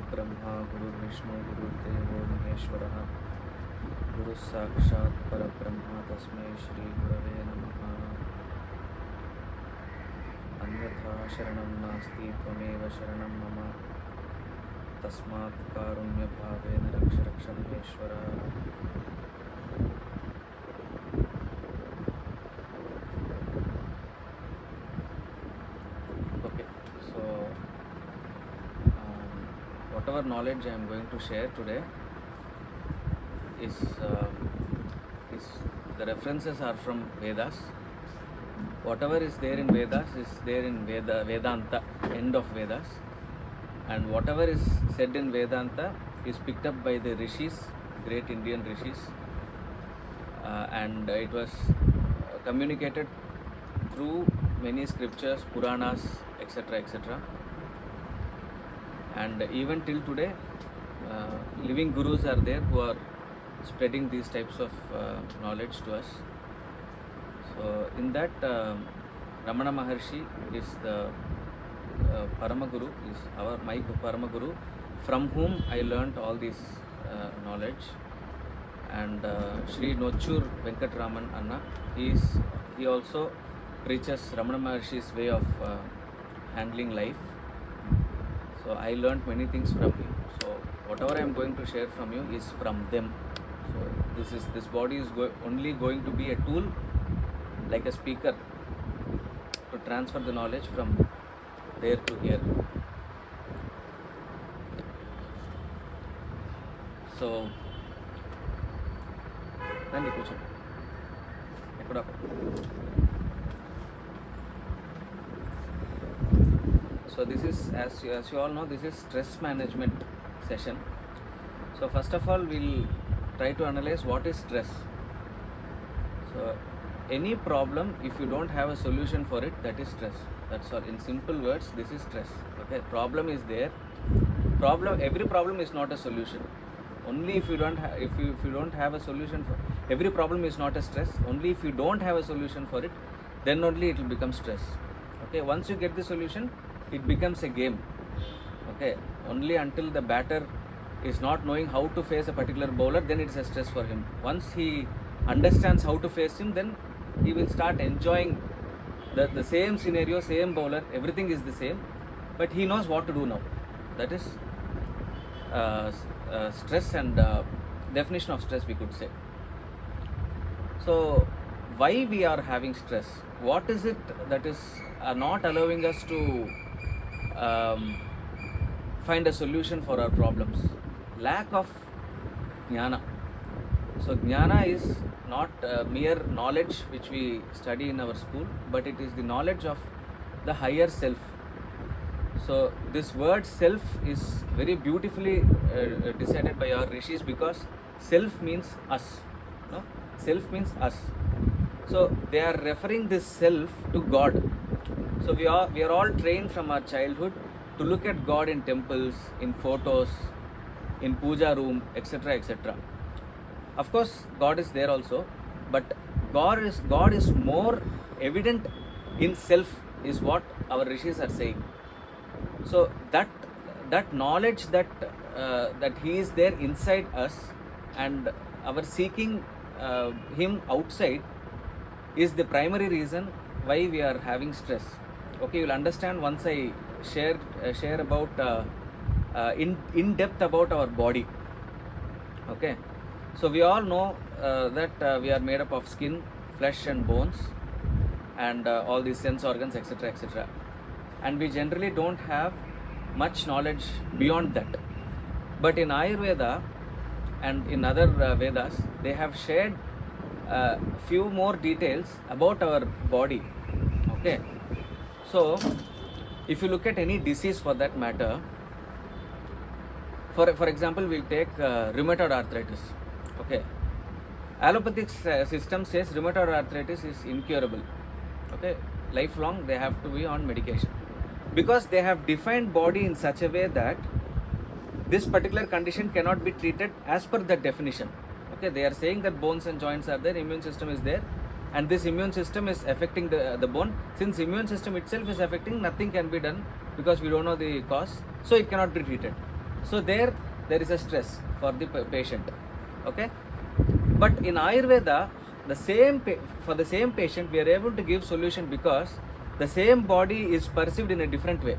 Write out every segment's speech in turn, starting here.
ब्रह्मा गुरु विष्णु गुरुदेवो महेश्वरः गुरु साक्षात् परब्रह्म तस्मै श्री गुरवे नमः। अन्यथा शरणं नास्ति त्वमेव शरणं मम तस्मात् कारुण्यभावेन रक्ष रक्ष Maheshwar. Whatever knowledge I am going to share today is the references are from Vedas. Whatever is there in Vedas is there in Vedanta, end of Vedas, and whatever is said in Vedanta is picked up by the rishis, great Indian rishis, and it was communicated through many scriptures, Puranas, etc., etc. And even till today, living gurus are there who are spreading these types of knowledge to us. So in that, Ramana Maharshi is the Paramaguru, is my Paramaguru, from whom I learnt all this knowledge. And Sri Nochur Venkatraman Anna, he also preaches Ramana Maharshi's way of handling life. So I learned many things from him. So whatever I am going to share from you is from them. So this body is only going to be a tool, like a speaker, to transfer the knowledge from there to here. So Nandi Kuchan. So this is, as you all know, this is stress management session. So first of all, we'll try to analyze what is stress. So any problem, if you don't have a solution for it, that is stress. That's all. In simple words, this is stress. Okay, problem is there. Every problem is not a solution. Only if you don't have, if you don't have a solution for every problem is not a stress. Only if you don't have a solution for it, then only it will become stress. Okay, once you get the solution, it becomes a game. Okay, only until the batter is not knowing how to face a particular bowler, then it is a stress for him. Once he understands how to face him, then he will start enjoying the same scenario, same bowler, everything is the same, but he knows what to do now. That is stress and definition of stress, we could say. So why we are having stress? What is it that is not allowing us to find a solution for our problems? Lack of jnana. So jnana is not mere knowledge which we study in our school, but it is the knowledge of the higher self. So this word self is very beautifully decided by our rishis, because self means us. No? Self means us. So they are referring this self to God. So we are all trained from our childhood to look at God in temples, in photos, in puja room, etc., etc. Of course, God is there also, but God is more evident in self, is what our rishis are saying. So that knowledge that He is there inside us, and our seeking Him outside is the primary reason why we are having stress. Okay, you'll understand once I share about in depth about our body. Okay, so we all know that we are made up of skin, flesh and bones, and all these sense organs, etc., etc. And we generally don't have much knowledge beyond that. But in Ayurveda and in other Vedas, they have shared few more details about our body. Okay, so if you look at any disease for that matter, for example, we'll take rheumatoid arthritis. Okay, allopathic system says rheumatoid arthritis is incurable. Okay, lifelong they have to be on medication, because they have defined body in such a way that this particular condition cannot be treated as per that definition. Okay, they are saying that bones and joints are there, immune system is there, and this immune system is affecting the bone. Since immune system itself is affecting, nothing can be done because we don't know the cause, so it cannot be treated. So there is a stress for the patient. Okay, but in Ayurveda, for the same patient we are able to give solution, because the same body is perceived in a different way.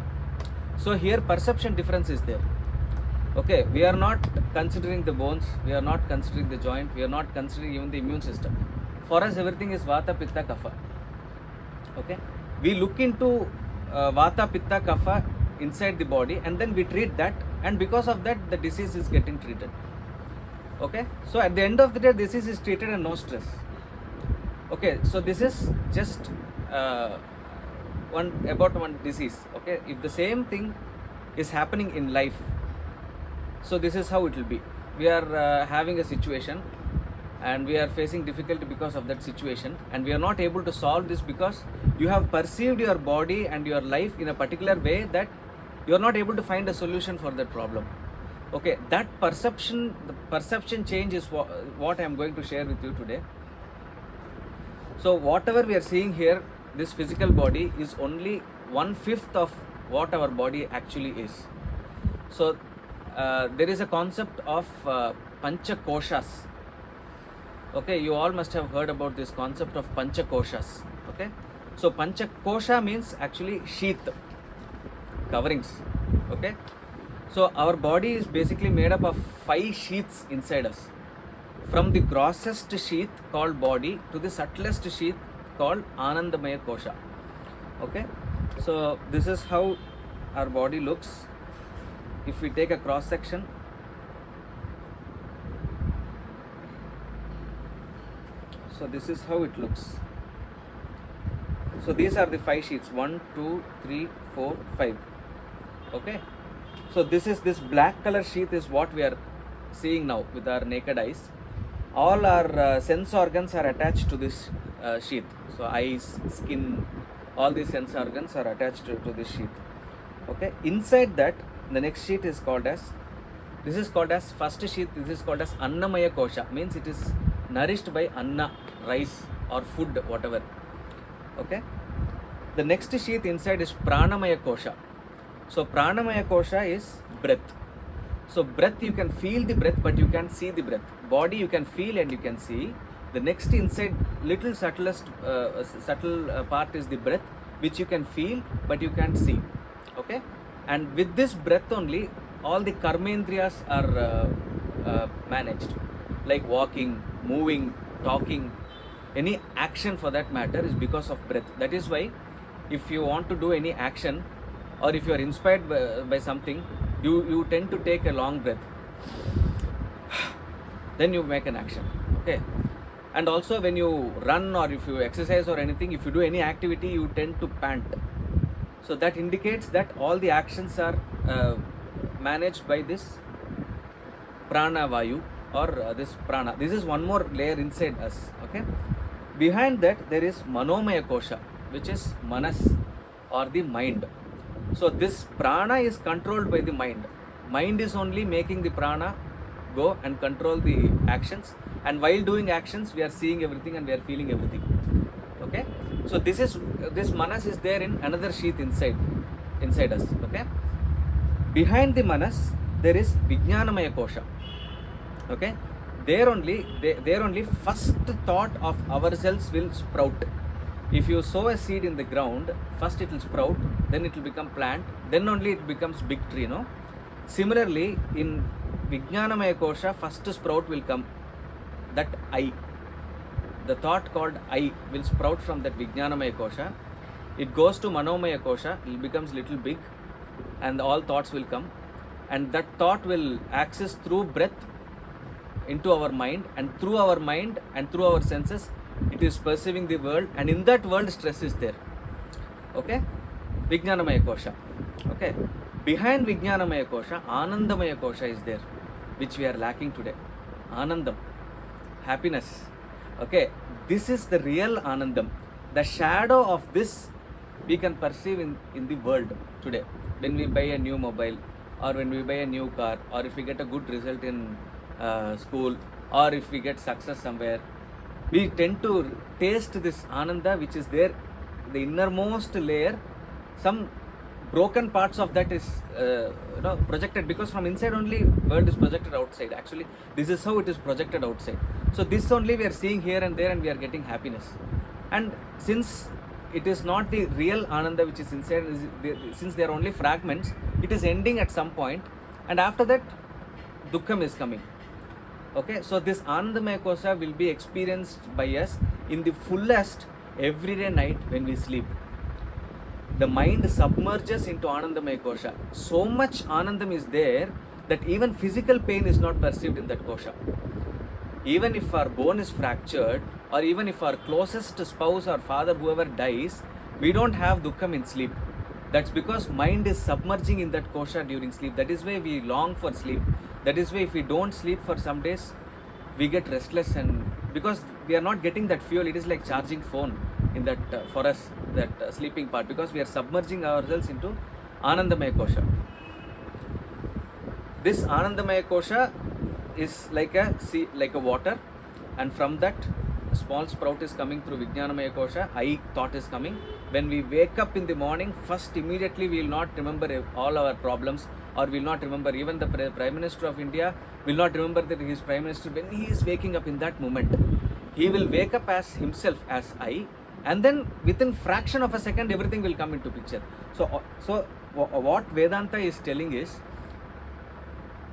So here perception difference is there. Okay, we are not considering the bones, we are not considering the joint, we are not considering even the immune system. For us, everything is Vata, Pitta, Kapha. Okay, we look into Vata, Pitta, Kapha inside the body, and then we treat that, and because of that, the disease is getting treated. Okay, so at the end of the day, disease is treated and no stress. Okay, so this is just one disease. Okay, if the same thing is happening in life, so this is how it will be. We are having a situation and we are facing difficulty because of that situation, and we are not able to solve this because you have perceived your body and your life in a particular way that you are not able to find a solution for that problem. Okay, that perception, the perception change is what I am going to share with you today. So whatever we are seeing here, this physical body is only 1/5 of what our body actually is. So there is a concept of Pancha Koshas. Okay, you all must have heard about this concept of Pancha Koshas. Okay, so Pancha Kosha means actually sheath, coverings. Okay, so our body is basically made up of 5 sheaths inside us, from the grossest sheath called body to the subtlest sheath called Anandamaya Kosha. Okay, so this is how our body looks. If we take a cross section, so this is how it looks. So these are the 5 sheaths, 1, 2, 3, 4, 5. Okay, so this black color sheath is what we are seeing now with our naked eyes. All our sense organs are attached to this sheath. So eyes, skin, all these sense organs are attached to this sheath. Okay, inside that, the next sheath is called as, this is called as first sheath, this is called as Annamaya Kosha, means it is nourished by Anna, rice or food, whatever. Okay, the next sheath inside is Pranamaya Kosha. So Pranamaya Kosha is breath. So breath, you can feel the breath, but you can't see the breath. Body you can feel and you can see. The next inside little subtle part is the breath, which you can feel but you can't see. Okay, and with this breath only, all the karmendriyas are managed, like walking, moving, talking, any action for that matter is because of breath. That is why if you want to do any action, or if you are inspired by something, you tend to take a long breath, then you make an action. Okay, and also when you run or if you exercise or anything, if you do any activity, you tend to pant. So that indicates that all the actions are managed by this prana vayu, or this prana. This is one more layer inside us. Okay, behind that there is manomaya kosha, which is manas, or the mind. So this prana is controlled by the mind. Mind is only making the prana go and control the actions, and while doing actions we are seeing everything and we are feeling everything. Okay, so this manas is there in another sheath inside us. Okay, behind the manas there is Vijnanamaya Kosha. Okay, there only first thought of ourselves will sprout. If you sow a seed in the ground, first it will sprout, then it will become plant, then only it becomes big tree. No, similarly in Vijnanamaya Kosha, first sprout will come, that I. The thought called I will sprout from that Vijnanamaya Kosha. It goes to Manomaya Kosha, it becomes little big, and all thoughts will come, and that thought will access through breath into our mind, and through our mind and through our senses it is perceiving the world, and in that world stress is there. Okay, Vijnanamaya Kosha. Okay, behind Vijnanamaya Kosha, Anandamaya Kosha is there, which we are lacking today. Anandam, happiness. Okay, this is the real Anandam. The shadow of this we can perceive in the world today. When we buy a new mobile, or when we buy a new car, or if we get a good result in school, or if we get success somewhere, we tend to taste this Ananda which is there, the innermost layer. Some broken parts of that is projected, because from inside only world is projected outside. Actually, this is how it is projected outside. So this only we are seeing here and there, and we are getting happiness. And since it is not the real Ananda which is inside, since they are only fragments, it is ending at some point, and after that Dukkham is coming. Okay, so this Anandamaya Kosha will be experienced by us in the fullest everyday night when we sleep. The mind submerges into Anandamaya Kosha. So much Anandam is there that even physical pain is not perceived in that Kosha. Even if our bone is fractured, or even if our closest spouse or father, whoever dies, we don't have Dukkham in sleep. That's because mind is submerging in that Kosha during sleep. That is why we long for sleep. That is why if we don't sleep for some days, we get restless, and because we are not getting that fuel. It is like charging phone in that for us, that sleeping part, because we are submerging ourselves into Anandamaya Kosha. This Anandamaya Kosha is like a sea, like a water, and from that small sprout is coming through Vijnanamaya Kosha. I thought is coming. When we wake up in the morning, first immediately we will not remember all our problems, or will not remember. Even the Prime Minister of India will not remember that he is Prime Minister when he is waking up in that moment. He will wake up as himself, as I, and then within fraction of a second everything will come into picture. So what Vedanta is telling is,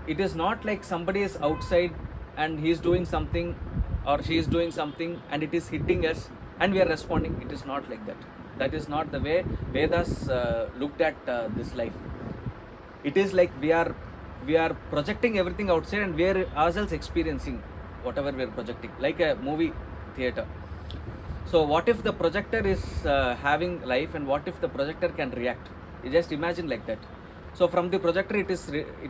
it is not like somebody is outside and he is doing something, or she is doing something, and it is hitting us and we are responding. It is not like that. That is not the way Vedas looked at this life. It is like we are projecting everything outside, and we are ourselves experiencing whatever we are projecting, like a movie theater. So what if the projector is having life, and what if the projector can react? You just imagine like that. So from the projector it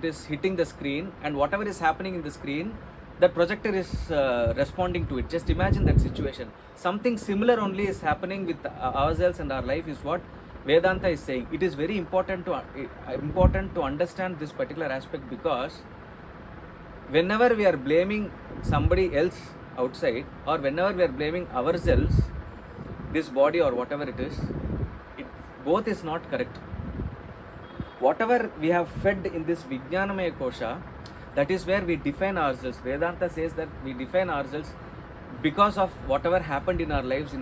is hitting the screen, and whatever is happening in the screen, the projector is responding to it. Just imagine that situation. Something similar only is happening with ourselves and our life, is what Vedanta is saying. It is very important to understand this particular aspect, because whenever we are blaming somebody else outside, or whenever we are blaming ourselves, this body or whatever it is, both is not correct. Whatever we have fed in this Vijnanamaya Kosha, that is where we define ourselves. Vedanta says that we define ourselves because of whatever happened in our lives,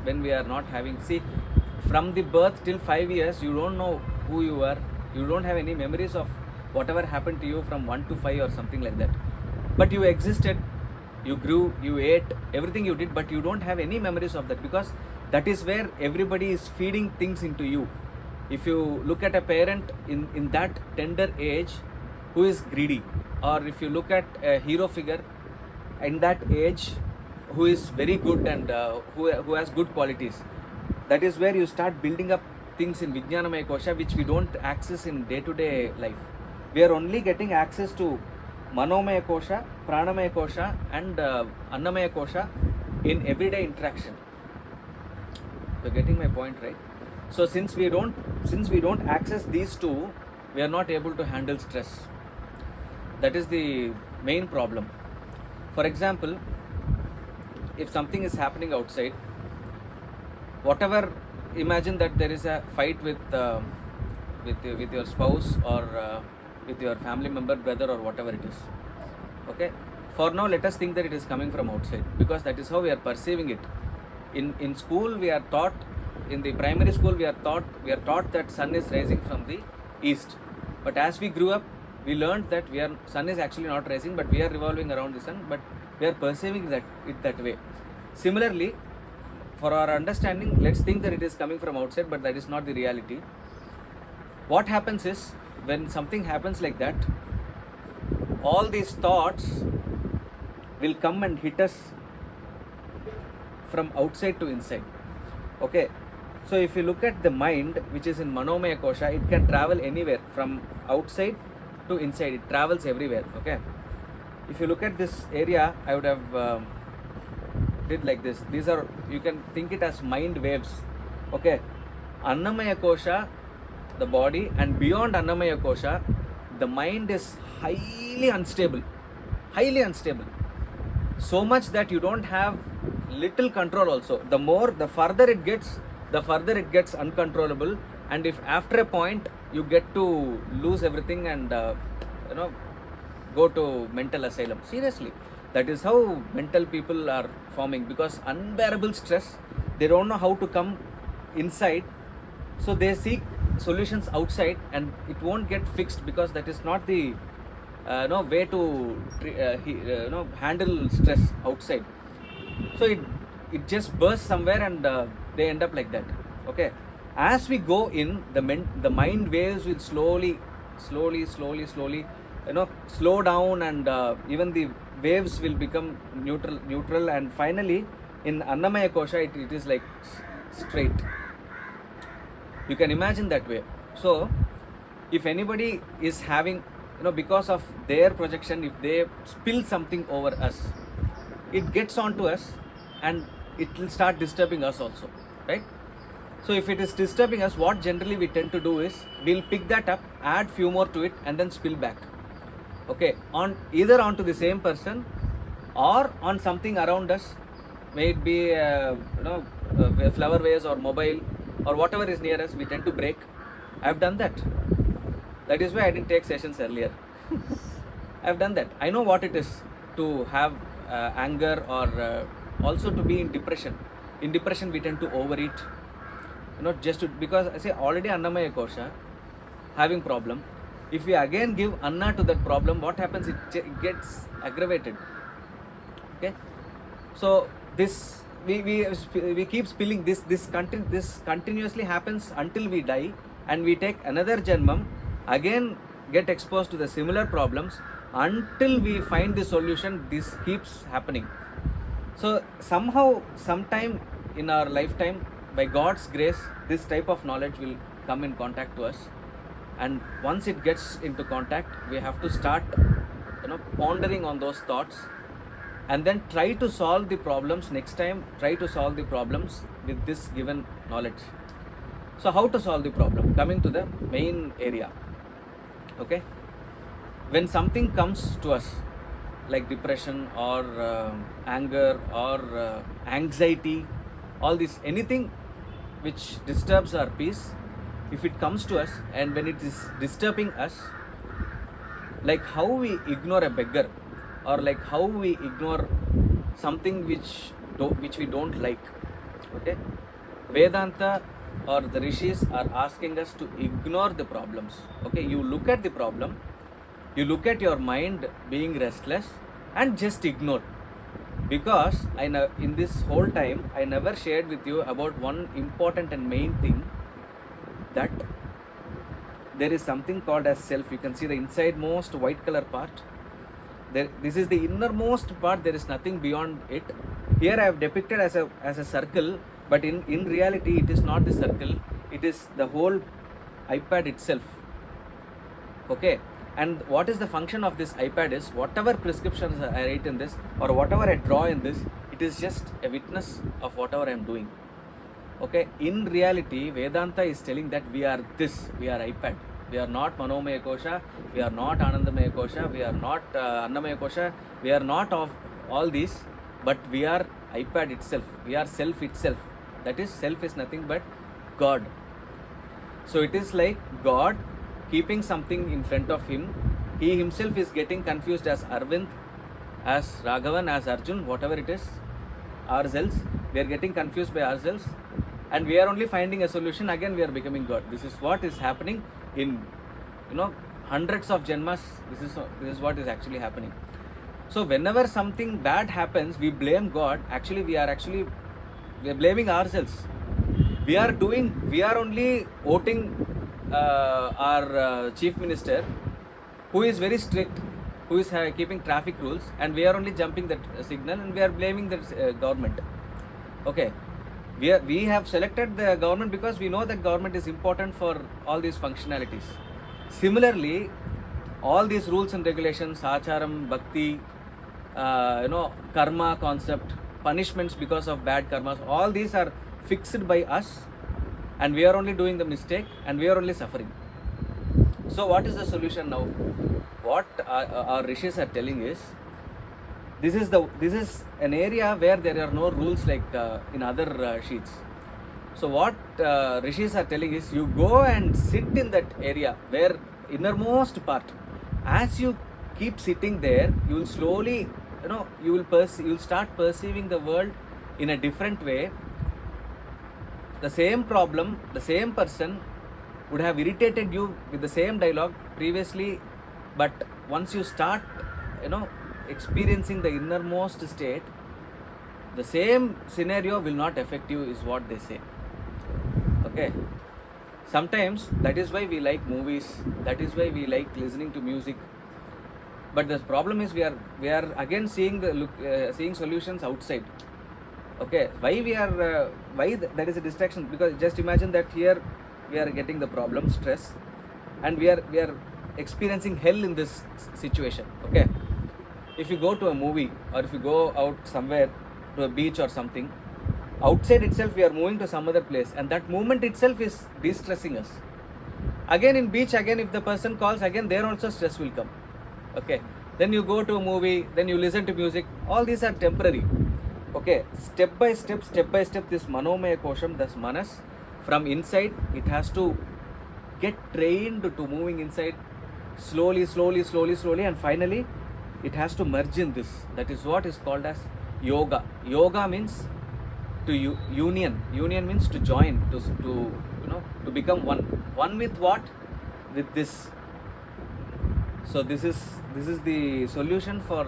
when we are not having. See, from the birth till 5 years, you don't know who you are. You don't have any memories of whatever happened to you from 1 to 5 or something like that. But you existed, you grew, you ate, everything you did, but you don't have any memories of that, because that is where everybody is feeding things into you. If you look at a parent in that tender age who is greedy, or if you look at a hero figure in that age who is very good and who has good qualities, that is where you start building up things in Vijnanamaya Kosha, which we don't access in day-to-day life. We are only getting access to Manomaya Kosha, Pranamaya Kosha, and Annamaya Kosha in everyday interaction. You're getting my point, right? So since we don't access these two, we are not able to handle stress. That is the main problem. For example, if something is happening outside, whatever, imagine that there is a fight with your spouse, or with your family member, brother, or whatever it is. Okay, for now let us think that it is coming from outside, because that is how we are perceiving it. In school we are taught, in the primary school we are taught that sun is rising from the east. But as we grew up, we learned that sun is actually not rising, but we are revolving around the sun, but we are perceiving it that way. Similarly, for our understanding, let's think that it is coming from outside, but that is not the reality. What happens is, when something happens like that, all these thoughts will come and hit us from outside to inside. Okay, so if you look at the mind, which is in Manomaya Kosha, it can travel anywhere from outside to inside. It travels everywhere. Okay, if you look at this area, I would have did like this. These are, you can think it as mind waves. Okay, Annamaya Kosha, the body, and beyond Annamaya Kosha, the mind is highly unstable. So much that you don't have little control also. The further it gets uncontrollable, and if after a point you get to lose everything and go to mental asylum. Seriously, that is how mental people are forming, because unbearable stress, they don't know how to come inside, so they seek solutions outside, and it won't get fixed because that is not the way to handle stress outside. So it just bursts somewhere, and they end up like that. Okay, as we go in, the mind waves will slowly slow down, and even the waves will become neutral, and finally in Annamaya Kosha it is like straight. You can imagine that way. So if anybody is having, because of their projection, if they spill something over us, it gets onto us and it will start disturbing us also, right? So if it is disturbing us, what generally we tend to do is, we'll pick that up, add few more to it, and then spill back. Okay, on either onto the same person or on something around us, may it be a flower vase or mobile or whatever is near us, we tend to break. I've done that. That is why I didn't take sessions earlier. I've done that. I know what it is to have anger, or also to be in depression. In depression, we tend to overeat. Because I say already Annamaya Kosha having problem. If we again give Anna to that problem, what happens? It gets aggravated. Okay, so this we keep spilling this continuously happens until we die, and we take another janmam, again get exposed to the similar problems until we find the solution. This keeps happening. So somehow, sometime in our lifetime, by God's grace, this type of knowledge will come in contact to us, and once it gets into contact, we have to start pondering on those thoughts, and then try to solve the problems next time. Try to solve the problems with this given knowledge. So how to solve the problem? Coming to the main area. Okay, when something comes to us like depression or anger or anxiety, all this, anything which disturbs our peace, if it comes to us and when it is disturbing us, like how we ignore a beggar, or like how we ignore something which we don't like. Okay, Vedanta or the rishis are asking us to ignore the problems. Okay, you look at the problem, you look at your mind being restless, and just ignore. Because in this whole time, I never shared with you about one important and main thing, that there is something called as self. You can see the inside most white color part. This is the innermost part. There is nothing beyond it. Here I have depicted as a circle, but in reality it is not the circle. It is the whole iPad itself. Okay, and what is the function of this iPad is, whatever prescriptions I write in this or whatever I draw in this, it is just a witness of whatever I am doing. Okay, in reality, Vedanta is telling that we are this, we are iPad. We are not Manomaya Kosha, we are not Anandamaya Kosha, we are not Annamaya Kosha, we are not of all these, but we are iPad itself, we are self itself. That is, self is nothing but God. So it is like God keeping something in front of him. He himself is getting confused as Arvind, as Raghavan, as Arjun, whatever it is, ourselves. We are getting confused by ourselves, and we are only finding a solution. Again, we are becoming God. This is what is happening in hundreds of janmas. This is what is actually happening. So whenever something bad happens, we blame God. Actually we are blaming ourselves. We are only voting our chief minister, who is very strict, who is keeping traffic rules, and we are only jumping that signal and we are blaming the government. Okay, we have selected the government because we know that government is important for all these functionalities. Similarly, all these rules and regulations, acharam, bhakti, karma concept, punishments because of bad karmas, all these are fixed by us, and we are only doing the mistake and we are only suffering. So what is the solution now? What our rishis are telling is, this is an area where there are no rules like in other sheets. So what rishis are telling is, you go and sit in that area where innermost part. As you keep sitting there, you will slowly, you will start perceiving the world in a different way. The same problem, the same person would have irritated you with the same dialogue previously, but once you start, experiencing the innermost state, the same scenario will not affect you, is what they say. Okay, sometimes that is why we like movies, that is why we like listening to music, but the problem is we are again seeing seeing solutions outside. Okay, why that is a distraction? Because just imagine that here we are getting the problem, stress, and we are experiencing hell in this situation. Okay, if you go to a movie, or if you go out somewhere to a beach or something, outside itself we are moving to some other place, and that movement itself is de-stressing us. Again in beach, again if the person calls, again there also stress will come. Okay, then you go to a movie, then you listen to music, all these are temporary. Okay, step by step, this manomaya kosham, this manas, from inside, it has to get trained to moving inside slowly, and finally it has to merge in this. That is what is called as yoga. Yoga means to union. Union means to join, to become one. One with what? With this. So this is the solution for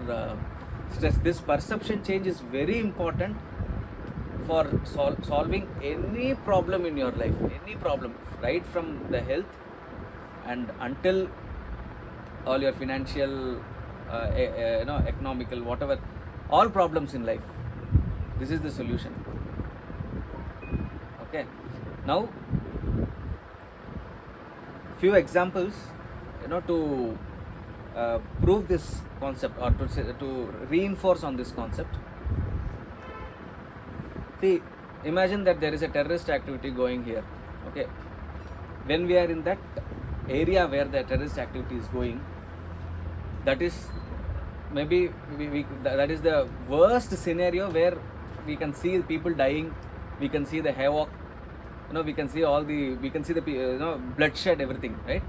stress. This perception change is very important for solving any problem in your life. Any problem, right from the health and until all your financial, economical, whatever, all problems in life. This is the solution. Okay, now few examples, to prove this concept, or to reinforce on this concept. See, imagine that there is a terrorist activity going here. Okay, when we are in that area where the terrorist activity is going, that is maybe that is the worst scenario, where we can see people dying, we can see the havoc, we can see the bloodshed, everything, right?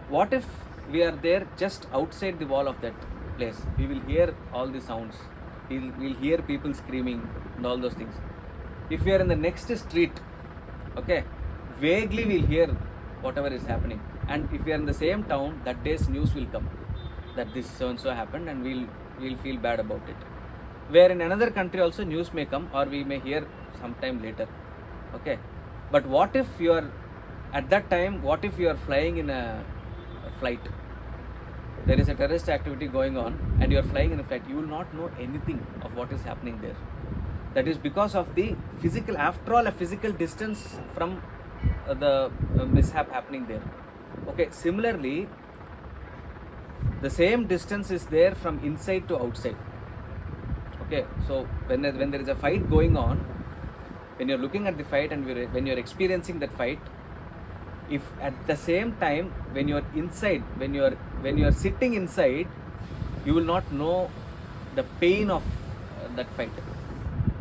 What if we are there just outside the wall of that place? We will hear all the sounds, we'll hear people screaming and all those things. If we are in the next street, okay, vaguely we'll hear whatever is happening. And if we are in the same town, that day's news will come that this so and so happened, and we'll feel bad about it. Where in another country also news may come, or we may hear sometime later. Okay, but what if you are at that time, what if you are flying in a flight, there is a terrorist activity going on, and you are flying in a flight, you will not know anything of what is happening there. That is because of the physical, after all, a physical distance from the mishap happening there. Okay, similarly, the same distance is there from inside to outside. Okay, so when there is a fight going on, when you're looking at the fight and when you're experiencing that fight, if at the same time when you're inside, when you're sitting inside, you will not know the pain of that fight.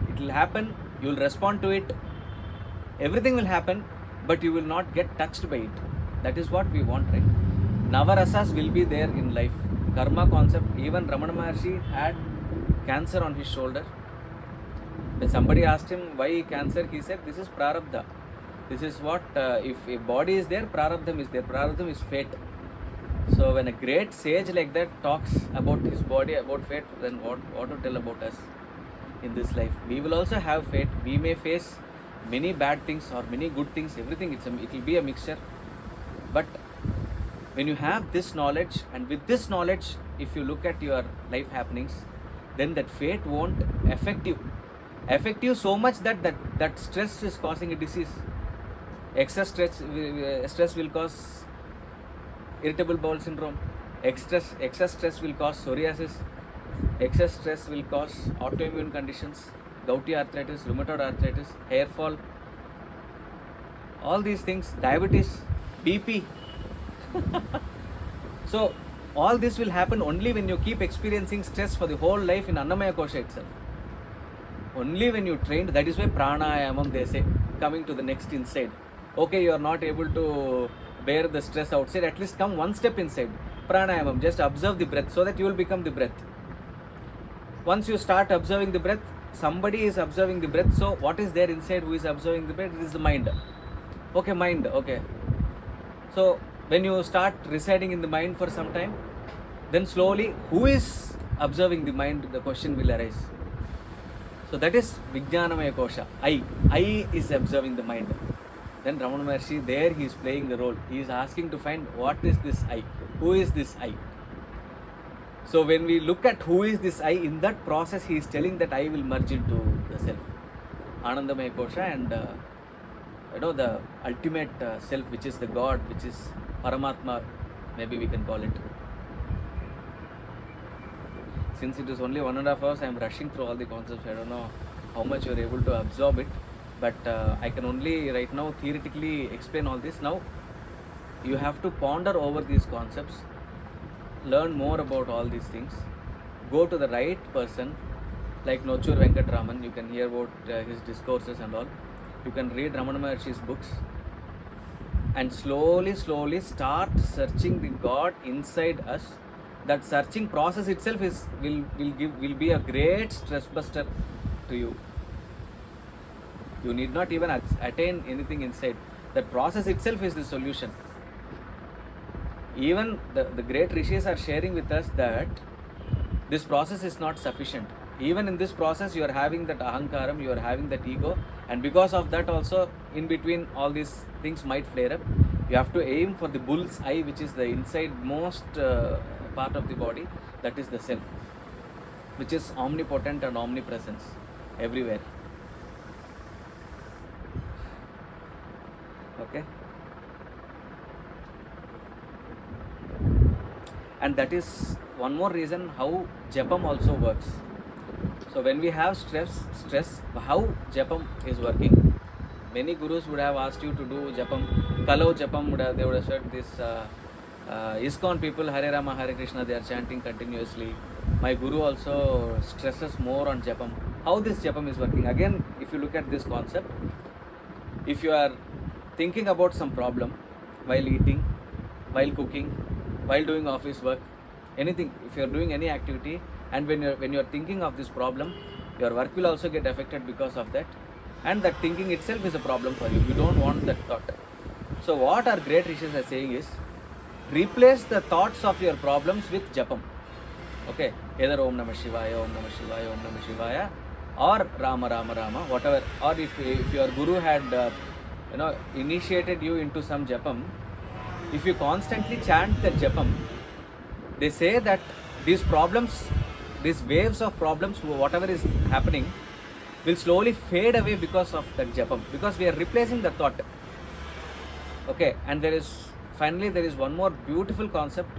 It will happen, you will respond to it, everything will happen, but you will not get touched by it. That is what we want, right? Navarasas will be there in life. Karma concept, even Ramana Maharshi had cancer on his shoulder. When somebody asked him why cancer, he said, this is prarabdha. This is what, if a body is there, prarabdham is there. Prarabdham is fate. So when a great sage like that talks about his body, about fate, then what to tell about us in this life? We will also have fate. We may face many bad things or many good things, everything. It will be a mixture. But when you have this knowledge, and with this knowledge if you look at your life happenings, then that fate won't affect you so much that stress is causing a disease. Excess stress will cause irritable bowel syndrome. Excess stress will cause psoriasis. Excess stress will cause autoimmune conditions, gouty arthritis, rheumatoid arthritis, hair fall, all these things, diabetes, BP. So all this will happen only when you keep experiencing stress for the whole life in Annamaya Kosha itself. Only when you trained, that is why pranayamam they say, coming to the next inside. Okay, you are not able to bear the stress outside, at least come one step inside. Pranayamam, just observe the breath so that you will become the breath. Once you start observing the breath, somebody is observing the breath, so what is there inside who is observing the breath? It is the mind. Okay, mind, okay. So when you start residing in the mind for some time, then slowly, who is observing the mind? The question will arise. So that is Vijnanamaya Kosha. I is observing the mind. Then Ramana Maharshi, there he is playing the role. He is asking to find what is this I? Who is this I? So when we look at who is this I, in that process he is telling that I will merge into the self. Anandamaya Kosha, and the ultimate self, which is the God, which is Paramatma, maybe we can call it. Since it is only 1.5 hours, I am rushing through all the concepts. I don't know how much you are able to absorb it, but I can only right now theoretically explain all this. Now you have to ponder over these concepts, learn more about all these things, go to the right person like Nochur Venkatraman. You can hear about his discourses and all. You can read Ramana Maharshi's books and slowly start searching the God inside us. That searching process itself will be a great stress buster to you. You need not even attain anything inside. That process itself is the solution. Even the great rishis are sharing with us that this process is not sufficient. Even in this process, you are having that ahankaram, you are having that ego, and because of that also, in between all these things might flare up. You have to aim for the bull's eye, which is the inside most part of the body, that is the self, which is omnipotent and omnipresent everywhere. Okay, and that is one more reason how japam also works. So when we have stress, how japam is working. Many gurus would have asked you to do japam. Kalau japam they would have said this. ISKCON people, Hare Rama, Hare Krishna, they are chanting continuously. My guru also stresses more on japam. How this japam is working? Again, if you look at this concept, if you are thinking about some problem while eating, while cooking, while doing office work, anything, if you are doing any activity, and when you are thinking of this problem, your work will also get affected because of that, and that thinking itself is a problem for you. You don't want that thought. So what our great rishis are saying is, replace the thoughts of your problems with japam. Okay, either Om Namah Shivaya, Om Namah Shivaya, Om Namah Shivaya, or Rama Rama Rama, whatever. Or if your guru had initiated you into some japam, if you constantly chant that japam, they say that these problems, these waves of problems, whatever is happening, will slowly fade away because of that japam, because we are replacing the thought. Okay, and finally there is one more beautiful concept,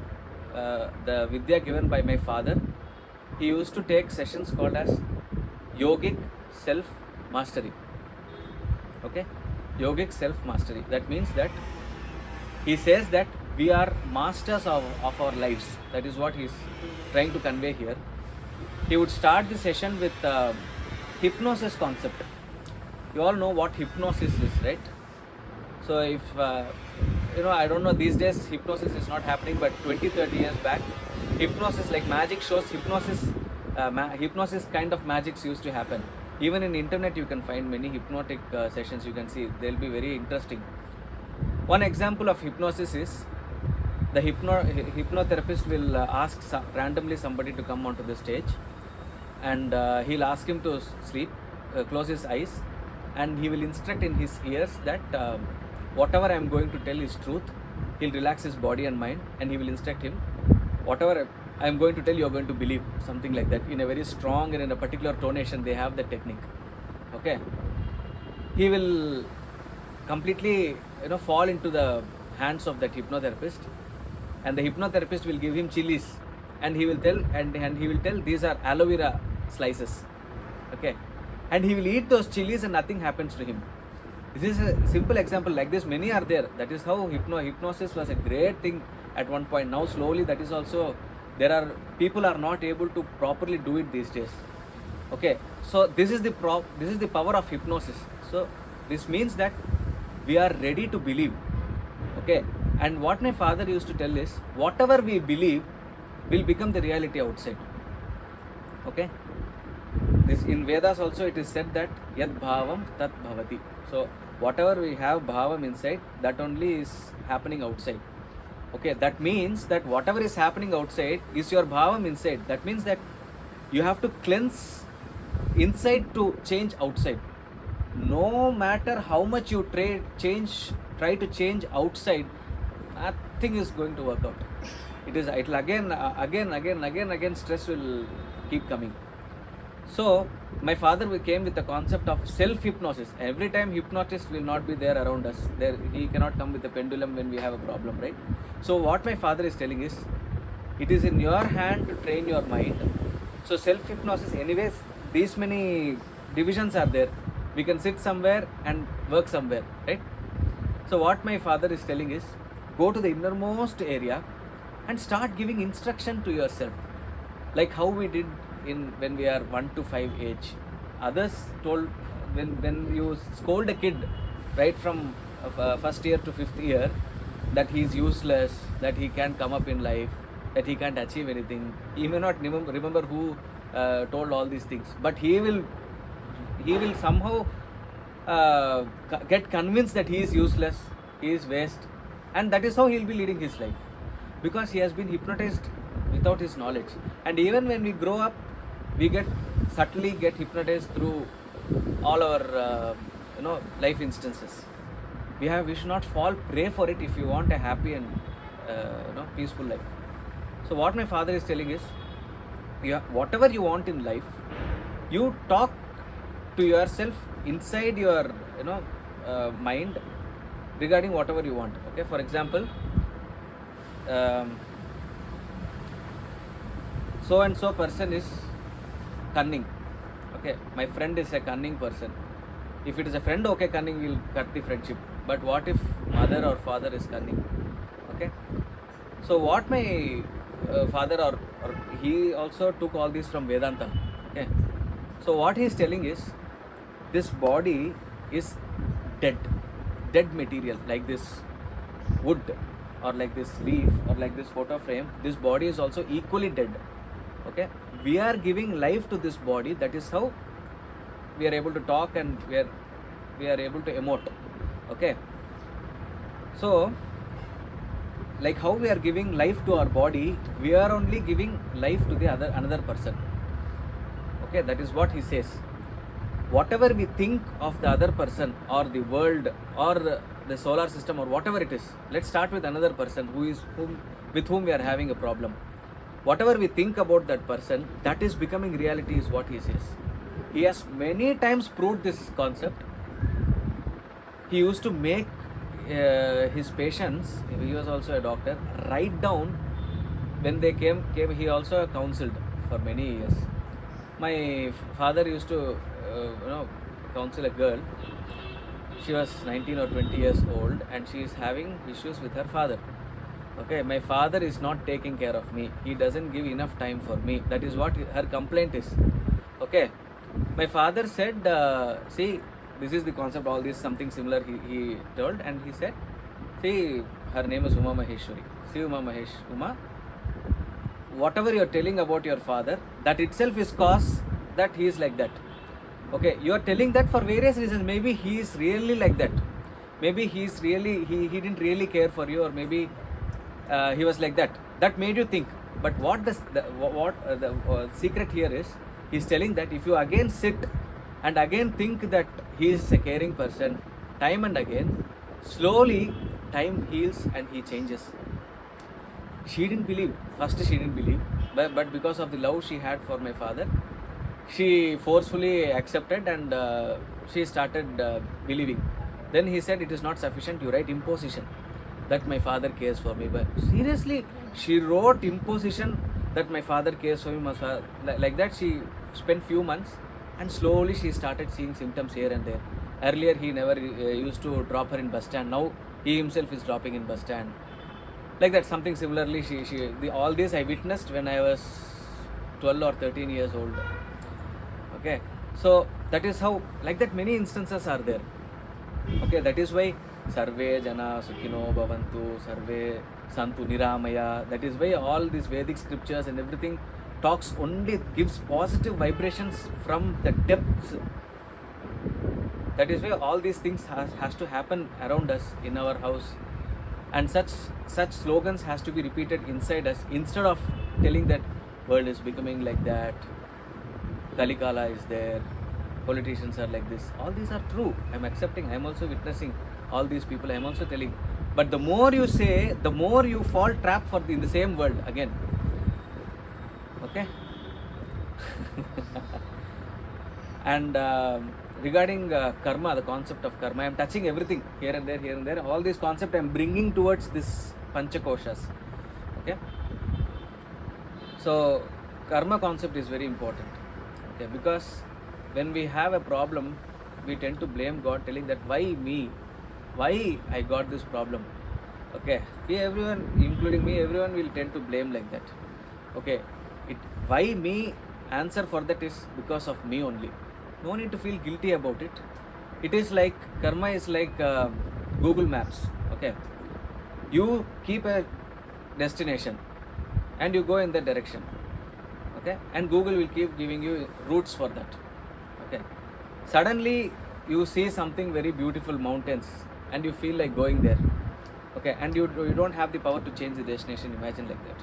the Vidya given by my father. He used to take sessions called as yogic self-mastery. Okay, yogic self-mastery. That means that he says that we are masters of our lives. That is what he is trying to convey here. He would start the session with hypnosis concept. You all know what hypnosis is, right? So if I don't know, these days hypnosis is not happening, but 20-30 years back, hypnosis, like magic shows, hypnosis kind of magics used to happen. Even in internet you can find many hypnotic sessions. You can see they'll be very interesting. One example of hypnosis is the hypnotherapist will ask randomly somebody to come onto the stage, and he'll ask him to sleep, close his eyes, and he will instruct in his ears that whatever I am going to tell is truth. He'll relax his body and mind, and he will instruct him. Whatever I'm going to tell you are going to believe, something like that, in a very strong and in a particular tonation. They have the technique. Okay, he will completely fall into the hands of that hypnotherapist, and the hypnotherapist will give him chilies, and he will tell and he will tell these are aloe vera slices. Okay, and he will eat those chilies and nothing happens to him. This is a simple example. Like this many are there. That is how hypnosis was a great thing at one point. Now slowly that is also, there are people are not able to properly do it these days. Okay, so this is the power of hypnosis. So this means that we are ready to believe. Okay, and what my father used to tell is, whatever we believe will become the reality outside. Okay, this in Vedas also it is said that yad bhavam tat bhavati. So whatever we have bhavam inside, that only is happening outside. Okay, that means that whatever is happening outside is your bhavam inside. That means that you have to cleanse inside to change outside. No matter how much you try to change outside, nothing is going to work out. It'll again stress will keep coming. So my father came with the concept of self-hypnosis. Every time hypnotist will not be there around us. He cannot come with a pendulum when we have a problem, right? So what my father is telling is, it is in your hand to train your mind. So self-hypnosis, anyways, these many divisions are there. We can sit somewhere and work somewhere, right? So what my father is telling is, go to the innermost area and start giving instruction to yourself, like how we did when we are 1 to 5 age. Others told, when you scold a kid right from first year to 5th year, that he is useless, that he can't come up in life, that he can't achieve anything. He may not remember who told all these things, but he will somehow get convinced that he is useless, he is waste, and that is how he will be leading his life, because he has been hypnotized without his knowledge. And even when we grow up, we subtly get hypnotized through all our life instances. We should not fall prey for it if you want a happy and peaceful life. So what my father is telling is, whatever you want in life, you talk to yourself inside your mind regarding whatever you want. Okay, for example, so and so person is cunning. Okay, my friend is a cunning person. If it is a friend, okay, cunning will cut the friendship. But what if mother or father is cunning? Okay, so what my father or he also took all this from Vedanta. Okay, so what he is telling is, this body is dead material, like this wood or like this leaf or like this photo frame. This body is also equally dead. Okay, we are giving life to this body. That is how we are able to talk and we are able to emote. Okay, so like how we are giving life to our body, we are only giving life to the another person. Okay, that is what he says. Whatever we think of the other person or the world or the solar system or whatever it is, let's start with another person with whom we are having a problem. Whatever we think about that person, that is becoming reality, is what he says. He has many times proved this concept. He used to make his patients, he was also a doctor, write down when they came. He also counseled for many years. My father used to counsel a girl. She was 19 or 20 years old and she is having issues with her father. Okay, my father is not taking care of me. He doesn't give enough time for me. That is what her complaint is. Okay, my father said, see, this is the concept, all this, something similar he told, and he said, see, her name is Uma Maheshwari. See, Uma, whatever you are telling about your father, that itself is cause that he is like that. Okay, you are telling that for various reasons. Maybe he is really like that. Maybe he didn't really care for you, or maybe he was like that. That made you think. But what the secret here is, he is telling that if you again sit and again think that he is a caring person, time and again, slowly time heals and he changes. She didn't believe. First she didn't believe. but because of the love she had for my father, she forcefully accepted, and she started believing. Then he said, it is not sufficient, you write imposition that my father cares for me. But seriously, she wrote imposition that my father cares for me. Like that she spent few months, and slowly she started seeing symptoms here and there. Earlier he never used to drop her in bus stand. Now he himself is dropping in bus stand. Like that, something similarly, all this I witnessed when I was 12 or 13 years old. Okay, so that is how, like that, many instances are there. Okay, that is why Sarve Jana Sukhino Bhavantu, Sarve Santu Niramaya. That is why all these Vedic scriptures and everything talks only, gives positive vibrations from the depths. That is why all these things has to happen around us, in our house, and such slogans has to be repeated inside us, instead of telling that world is becoming like that, Kalikala is there, politicians are like this. All these are true. I'm accepting. I'm also witnessing all these people. I'm also telling. But the more you say, the more you fall trap in the same world again. Okay. And regarding karma, the concept of karma, I'm touching everything here and there. All these concepts I'm bringing towards this Panchakoshas. Okay. So karma concept is very important. Okay, because when we have a problem, we tend to blame God, telling that why me, why I got this problem. Okay, everyone, including me, everyone will tend to blame like that. Okay, why me? Answer for that is because of me only. No need to feel guilty about it. It is like, karma is like Google Maps. Okay, you keep a destination and you go in that direction. Okay, and Google will keep giving you routes for that. Okay, suddenly you see something very beautiful, mountains, and you feel like going there. Okay, and you don't have the power to change the destination. Imagine like that,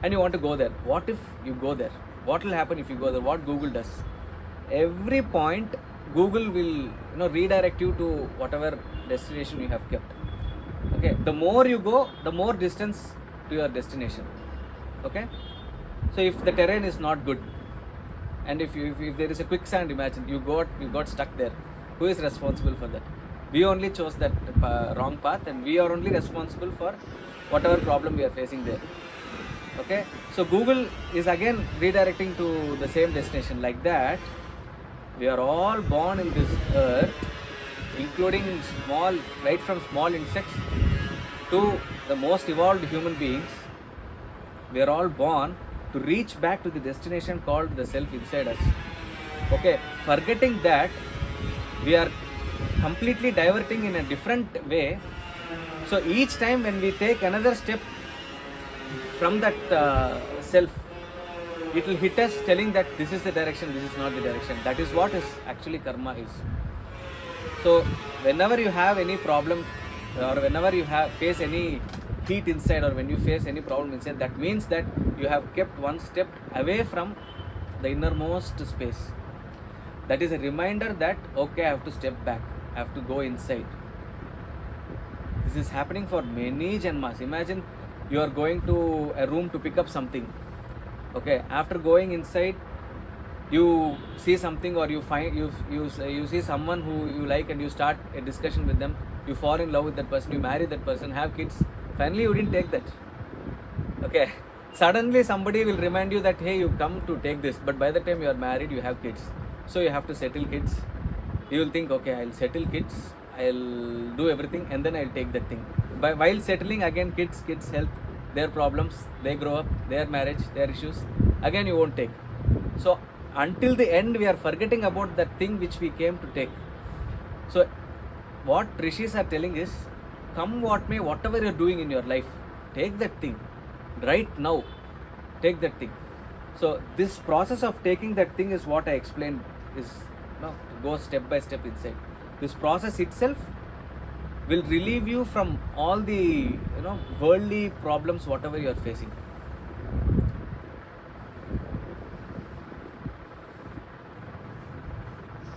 and you want to go there. What if you go there? What will happen if you go there? What Google does? Every point Google will redirect you to whatever destination you have kept. Okay, the more you go, the more distance to your destination. Okay, so if the terrain is not good, and if there is a quicksand, imagine you got stuck there. Who is responsible for that? We only chose that wrong path, and we are only responsible for whatever problem we are facing there. Okay, so Google is again redirecting to the same destination. Like that, we are all born in this earth, including right from small insects to the most evolved human beings. We are all born to reach back to the destination called the self inside us. Okay, forgetting that, we are completely diverting in a different way. So each time when we take another step from that self, it will hit us telling that this is the direction, this is not the direction. That is what is actually karma is. So whenever you have any problem, or whenever you face any heat inside, or when you face any problem inside, that means that you have kept one step away from the innermost space. That is a reminder that, okay, I have to step back, I have to go inside. This is happening for many janmas. Imagine you are going to a room to pick up something. Okay, after going inside, you see something, or you see someone who you like, and you start a discussion with them. You fall in love with that person, you marry that person, have kids. Finally, you didn't take that. Okay, suddenly somebody will remind you that, hey, you come to take this, but by the time you are married, you have kids. So you have to settle kids. You will think, okay, I'll settle kids, I'll do everything, and then I'll take that thing. While settling, again, kids health, their problems, they grow up, their marriage, their issues, again you won't take. So until the end, we are forgetting about that thing which we came to take. So what rishis are telling is, come what may, whatever you're doing in your life, take that thing right now. Take that thing. So this process of taking that thing is what I explained, is to go step by step inside. This process itself will relieve you from all the worldly problems, whatever you are facing.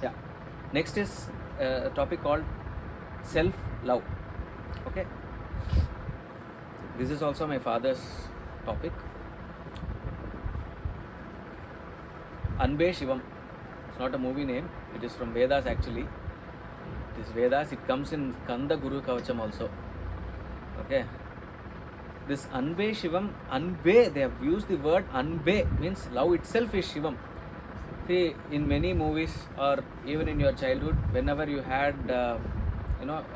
Yeah. Next is a topic called self-love. Okay. This is also my father's topic. Anbe Shivam. It's not a movie name. It is from Vedas actually. It is Vedas. It comes in Kanda Guru Kavacham also. Okay. This Anbe Shivam, Anbe, they have used the word Anbe, means love itself is Shivam. See, in many movies or even in your childhood, whenever you had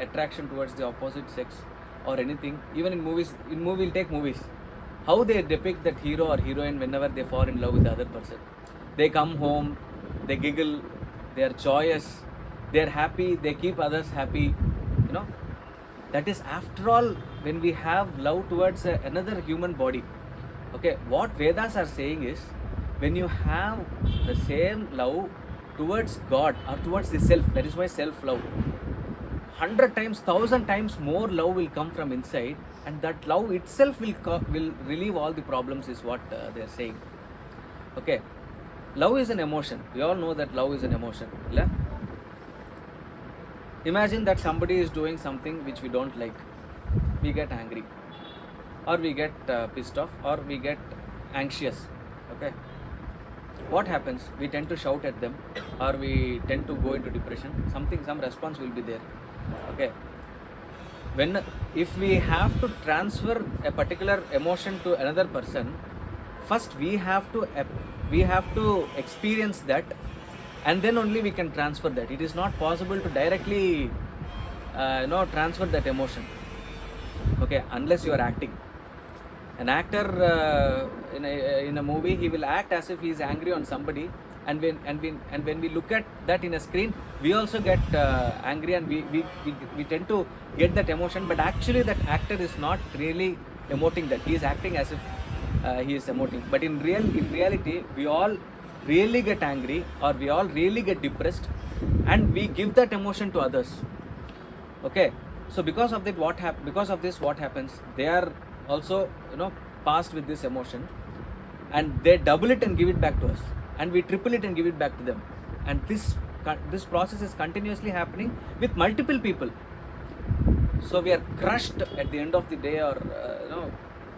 attraction towards the opposite sex or anything, even in movies, we'll take movies, how they depict that hero or heroine whenever they fall in love with the other person. They come home, they giggle, they are joyous, they are happy, they keep others happy, that is, after all, when we have love towards another human body. Okay, what Vedas are saying is, when you have the same love towards God or towards the self, that is why self-love, 100 times, 1000 times more love will come from inside, and that love itself will relieve all the problems, is what they are saying. Okay, love is an emotion. We all know that love is an emotion. Imagine that somebody is doing something which we don't like. We get angry, or we get pissed off, or we get anxious. Okay, what happens? We tend to shout at them, or we tend to go into depression. Some response will be there. Okay, if we have to transfer a particular emotion to another person, first we have to experience that, and then only we can transfer that. It is not possible to directly transfer that emotion. Okay, unless you are acting. An actor in a movie, he will act as if he is angry on somebody, and when we look at that in a screen, we also get angry, and we tend to get that emotion, but actually that actor is not really emoting that. He is acting as if he is emoting, but in reality, we all really get angry, or we all really get depressed, and we give that emotion to others. Okay, so because of what happens, they are also passed with this emotion, and they double it and give it back to us, and we triple it and give it back to them, and this process is continuously happening with multiple people. So we are crushed at the end of the day, or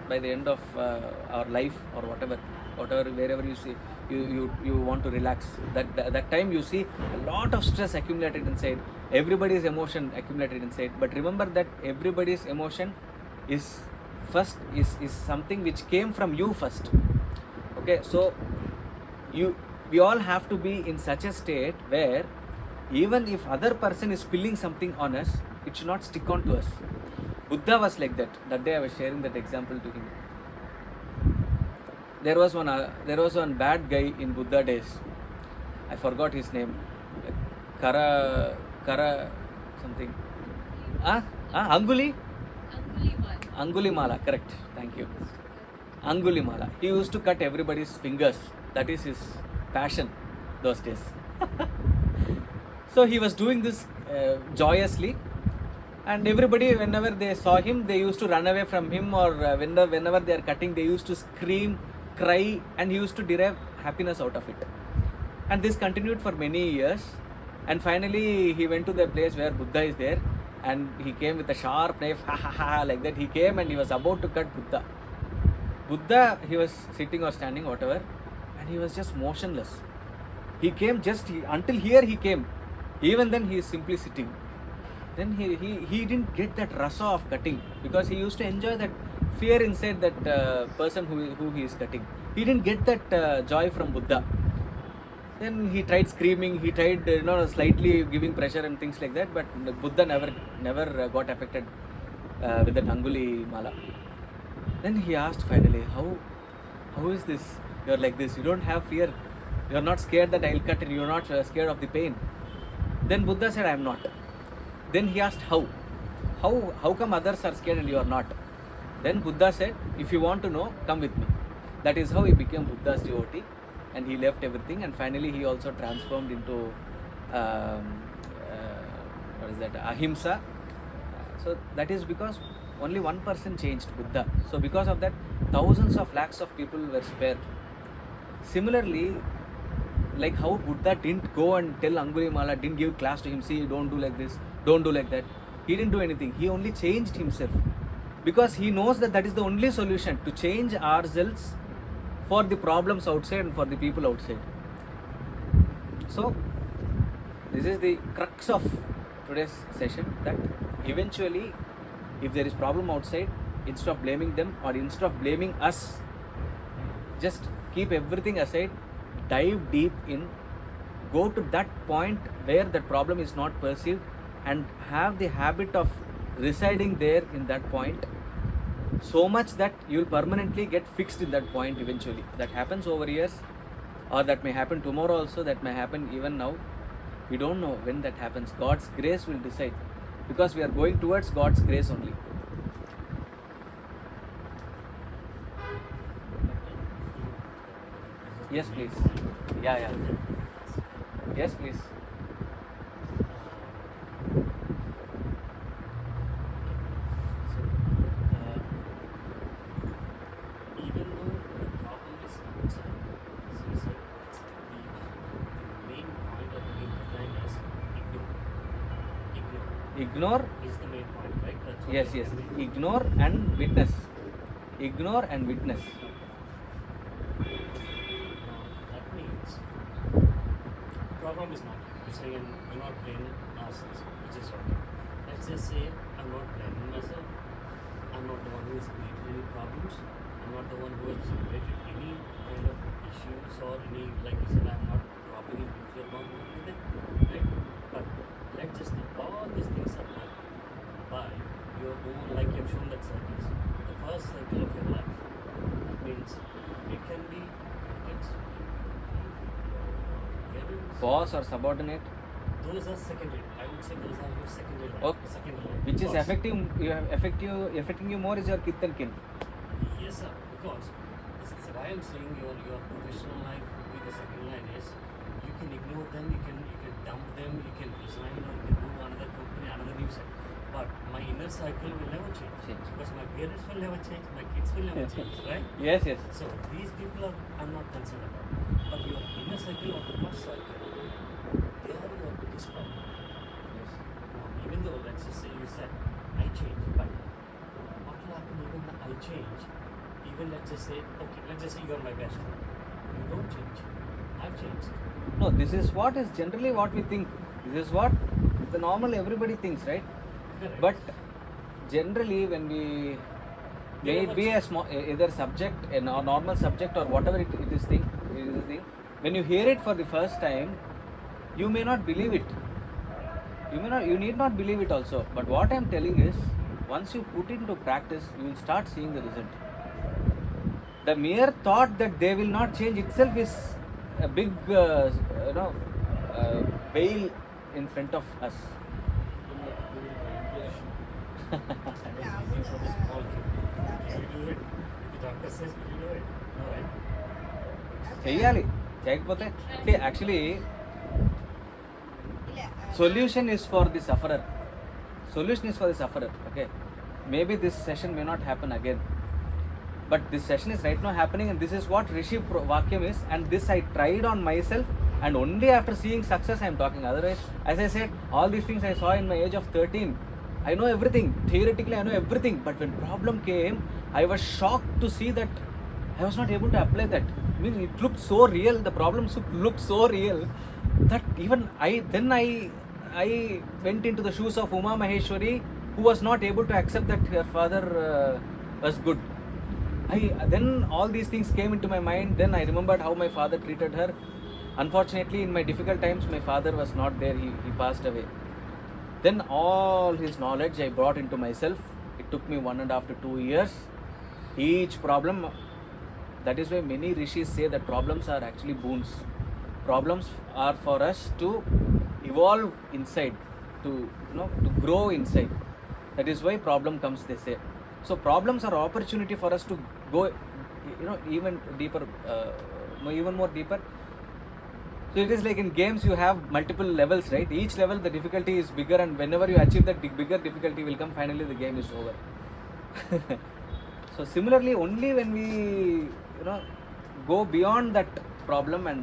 by the end of our life, or whatever, wherever you see you want to relax, that time you see a lot of stress accumulated inside, everybody's emotion accumulated inside. But remember that everybody's emotion is something which came from you first. Okay, so we all have to be in such a state where even if other person is spilling something on us, it should not stick on to us. Buddha was like that. That day I was sharing that example to him. There was one bad guy in Buddha days. I forgot his name. Kara something. Angulimala, correct. Thank you. Angulimala. He used to cut everybody's fingers. That is his passion those days. So he was doing this joyously, and everybody, whenever they saw him, they used to run away from him, or whenever they are cutting, they used to scream, cry, and he used to derive happiness out of it. And this continued for many years, and finally he went to the place where Buddha is there, and he came with a sharp knife, like that. He came and he was about to cut Buddha, he was sitting or standing, whatever, and he was just motionless. He came until here he came. Even then he is simply sitting. Then he didn't get that rasa of cutting, because he used to enjoy that fear inside that person who he is cutting. He didn't get that joy from Buddha. Then he tried screaming, he tried slightly giving pressure and things like that, but Buddha never got affected with that Angulimala. Then he asked finally, how is this? You are like this, you don't have fear, you are not scared that I will cut, and you are not scared of the pain. Then Buddha said, I am not. Then he asked, how come others are scared and you are not? Then Buddha said, if you want to know, come with me. That is how he became Buddha's devotee, and he left everything, and finally he also transformed into ahimsa. So that is because only one person changed, Buddha. So because of that, thousands of lakhs of people were spared. Similarly, like how Buddha didn't go and tell Angulimala, didn't give class to him, see, don't do like this, don't do like that. He didn't do anything. He only changed himself, because he knows that is the only solution, to change ourselves for the problems outside and for the people outside. So this is the crux of today's session, that eventually if there is problem outside, instead of blaming them or instead of blaming us, just keep everything aside, dive deep in, go to that point where that problem is not perceived, and have the habit of residing there in that point, so much that you will permanently get fixed in that point eventually. That happens over years, or that may happen tomorrow also, that may happen even now. We don't know when that happens. God's grace will decide, because we are going towards God's grace only. Yes, please. Yeah. Yes, please. Even though the problem is outside, so you said the main point of the headline is Ignore is the main point, right? That's what yes. Ignore and witness. Ignore and witness. That means problem is not you're saying we're not blaming ourselves, which is okay. Let's just say I'm not blaming myself. I'm not the one who has created any problems. I'm not the one who has generated any kind of issues or any, like you said, I'm not dropping in nuclear bomb or anything, right? But let's just think all these things are done by your own, like you've shown that circles. The first circle of your life. That means it can be kids, parents. Boss or subordinate. Those are secondary. I would say those are your secondary life. Okay. Secondary life. Which is Because- affecting you more is your kith and kin. Yes, sir. Because this is why I'm saying your professional life would be the second line is you can ignore them, you can dump them, you can resign or you can move another company, another new set. But my inner cycle will never change. Because my parents will never change, my kids will never change, right? Yes. So these people I'm not concerned about. But your inner cycle or the first cycle, they are your biggest problem. Yes. Now, even though let's just say you said I change, but what will happen even when I change? Even let's just say, okay, let's just say you're my best friend. You don't change. I've changed. No, this is what is generally what we think. This is what the normal everybody thinks, right? Correct. But generally when we may it be a small either subject, a normal subject or whatever it is thing, when you hear it for the first time, you may not believe it. You need not believe it also. But what I am telling is, once you put it into practice, you will start seeing the result. The mere thought that they will not change itself is a big veil in front of us. It's easy for the small kid. Can you do it? If the doctor says, will you do it? No, right? చెయ్యాలి చేయకపోతే అంటే actually solution is for the sufferer. Okay, maybe this session may not happen again, but this session is right now happening, and this is what Rishi Vakyam is, and this I tried on myself, and only after seeing success I am talking. Otherwise, as I said, all these things I saw in my age of 13. I know everything, theoretically I know everything, but when problem came, I was shocked to see that I was not able to apply that. I mean, it looked so real, the problems looked so real, that even I went into the shoes of Uma Maheshwari, who was not able to accept that her father was good. Then all these things came into my mind. Then I remembered how my father treated her. Unfortunately, in my difficult times, my father was not there. He passed away. Then all his knowledge I brought into myself. It took me 1.5 to 2 years. Each problem, that is why many rishis say that problems are actually boons. Problems are for us to evolve inside, to grow inside. That is why problem comes, they say. So problems are opportunity for us to go even deeper, even more deeper. So it is like in games you have multiple levels, right? Each level the difficulty is bigger, and whenever you achieve that bigger difficulty will come, finally the game is over. So similarly, only when we go beyond that problem, and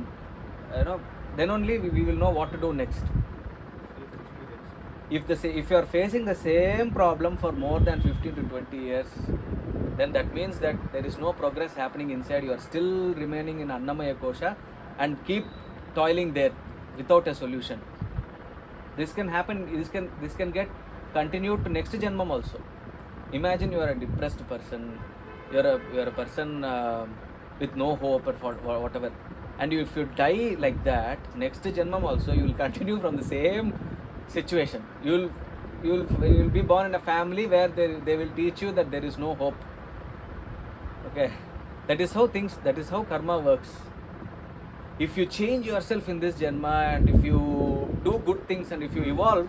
then only we will know what to do next. If you are facing the same problem for more than 15 to 20 years, then that means that there is no progress happening inside. You are still remaining in Annamaya Kosha and keep toiling there. without a solution. This can happen, this can get continued to next janmam also. Imagine you are a depressed person, you are a person with no hope or whatever, and if you die like that, next janmam also you will continue from the same situation. You will be born in a family where they will teach you that there is no hope. Okay, that is how karma works. If you change yourself in this janma, and if you do good things, and if you evolve,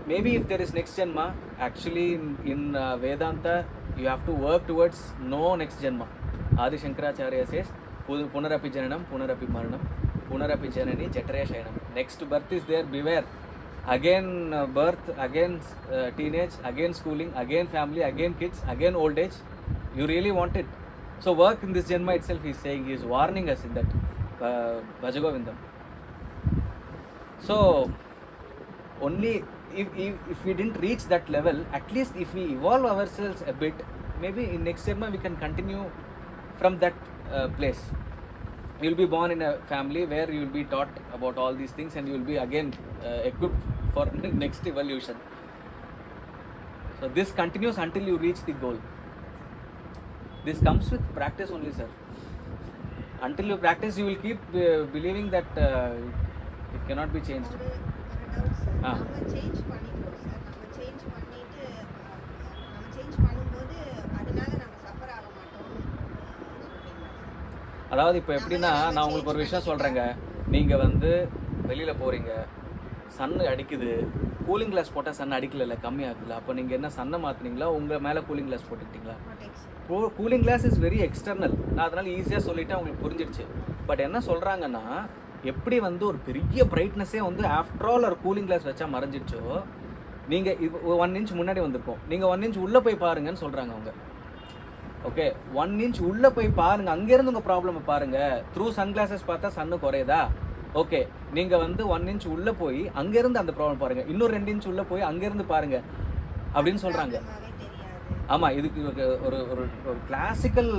maybe if there is next janma, actually in Vedanta, you have to work towards no next janma. Adi Shankaracharya says, Punarapi Jananam, Punarapi Maranam, Punarapi Janani, Jatraya Shayanam. Next birth is there, beware. Again birth, again teenage, again schooling, again family, again kids, again old age. You really want it. So work in this janma itself, he is saying, he is warning us in that Bhajagovindam. So only if we didn't reach that level, at least if we evolve ourselves a bit, maybe in next janma we can continue from that place. You will be born in a family where you will be taught about all these things, and you will be again equipped for next evolution. So this continues until you reach the goal. This comes with practice only, sir. Until you practice, you will keep believing that it cannot be changed. Change பண்ணிடுவோம் sir. நம்ம change பண்ணிட்டு நம்ம change பண்ணும்போது அதனால நம்ம suffer ஆக மாட்டோம். அதாவது இப்போ எப்படின்னா, நான் உங்களுக்கு ஒரு விஷயம் சொல்கிறேங்க. நீங்கள் வெளியில் போகிறீங்க, சன்னு அடிக்குது, கூலிங் கிளாஸ் போட்டால் சன் அடிக்கல, கம்மியாகுதுல. அப்போ நீங்கள் என்ன சன்னை மாற்றினீங்களா, உங்கள் மேலே கூலிங் கிளாஸ் போட்டுக்கிட்டீங்களா? Cooling glass is very external. நான் அதனால் ஈஸியாக சொல்லிவிட்டு அவங்களுக்கு புரிஞ்சிடுச்சு. பட் என்ன சொல்கிறாங்கன்னா, எப்படி ஒரு பெரிய பிரைட்னஸே ஆஃப்டர் ஆல் ஒரு கூலிங் கிளாஸ் வச்சா மறைஞ்சிடுச்சோ, நீங்கள் 1 inch முன்னாடி வந்திருக்கோம், நீங்கள் 1 inch உள்ளே போய் பாருங்கன்னு சொல்கிறாங்க அவங்க. ஓகே, 1 inch உள்ளே போய் பாருங்கள், அங்கேருந்து உங்கள் ப்ராப்ளமை பாருங்கள். த்ரூ சன் கிளாஸஸ் பார்த்தா சன்னு குறையுதா? ஓகே, நீங்கள் 1 inch உள்ளே போய் அங்கேருந்து அந்த ப்ராப்ளம் பாருங்கள், இன்னொரு 2 inch உள்ளே போய் அங்கேருந்து பாருங்கள் அப்படின்னு சொல்கிறாங்க. ஆமாம், இதுக்கு ஒரு ஒரு கிளாசிக்கல்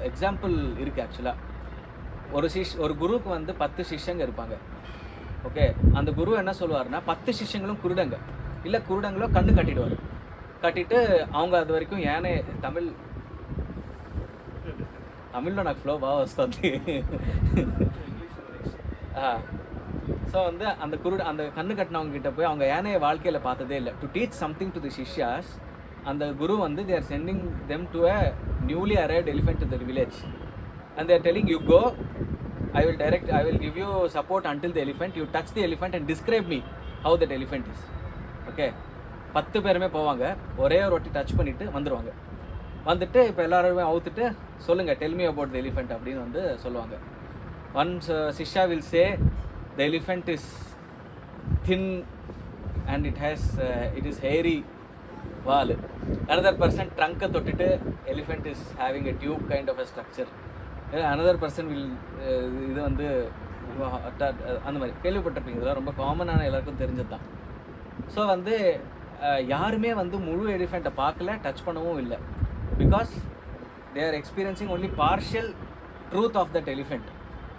எக்ஸாம்பிள் இருக்குது ஆக்சுவலாக. ஒரு குருவுக்கு 10 சிஷ்யங்க இருப்பாங்க. ஓகே, அந்த குரு என்ன சொல்லுவார்னா, 10 சிஷ்யங்களும் குருடங்க, இல்லை குருடங்களோ கண்ணு கட்டிடுவார். கட்டிட்டு அவங்க அது வரைக்கும் ஏனே தமிழ்లో నాకు ఫ్లో బాగా వస్తుంది. ஸோ அந்த கண்ணு கட்டினவங்க கிட்ட போய் அவங்க யானையை வாழ்க்கையில் பார்த்ததே இல்லை. To teach something to the சிஷ்யாஸ், அந்த குரு they are sending them to a newly arrived elephant to the village, and they are telling, you go, I will give you support until the elephant, you touch the elephant and describe me how that elephant is. Okay, 10 பேருமே போவாங்க, ஒரே ஒரு வாட்டி touch பண்ணிவிட்டு வந்துடுவாங்க. வந்துட்டு இப்போ எல்லாருமே அவுத்துட்டு சொல்லுங்கள், tell me about the elephant அப்படின்னு சொல்லுவாங்க. ஒன்ஸ் சிஷ்யா will say the elephant is thin and it is hairy வால். அனதர் பர்சன் ட்ரங்கை தொட்டுட்டு elephant is having a tube kind of a structure. Another person will இது அந்த மாதிரி கேள்விப்பட்டிருப்பீங்க. இதெல்லாம் ரொம்ப காமனான எல்லாருக்கும் தெரிஞ்சது தான். ஸோ யாருமே முழு எலிஃபெண்ட்டை பார்க்கல, டச் பண்ணவும் இல்லை. Because they are experiencing only partial truth of that elephant.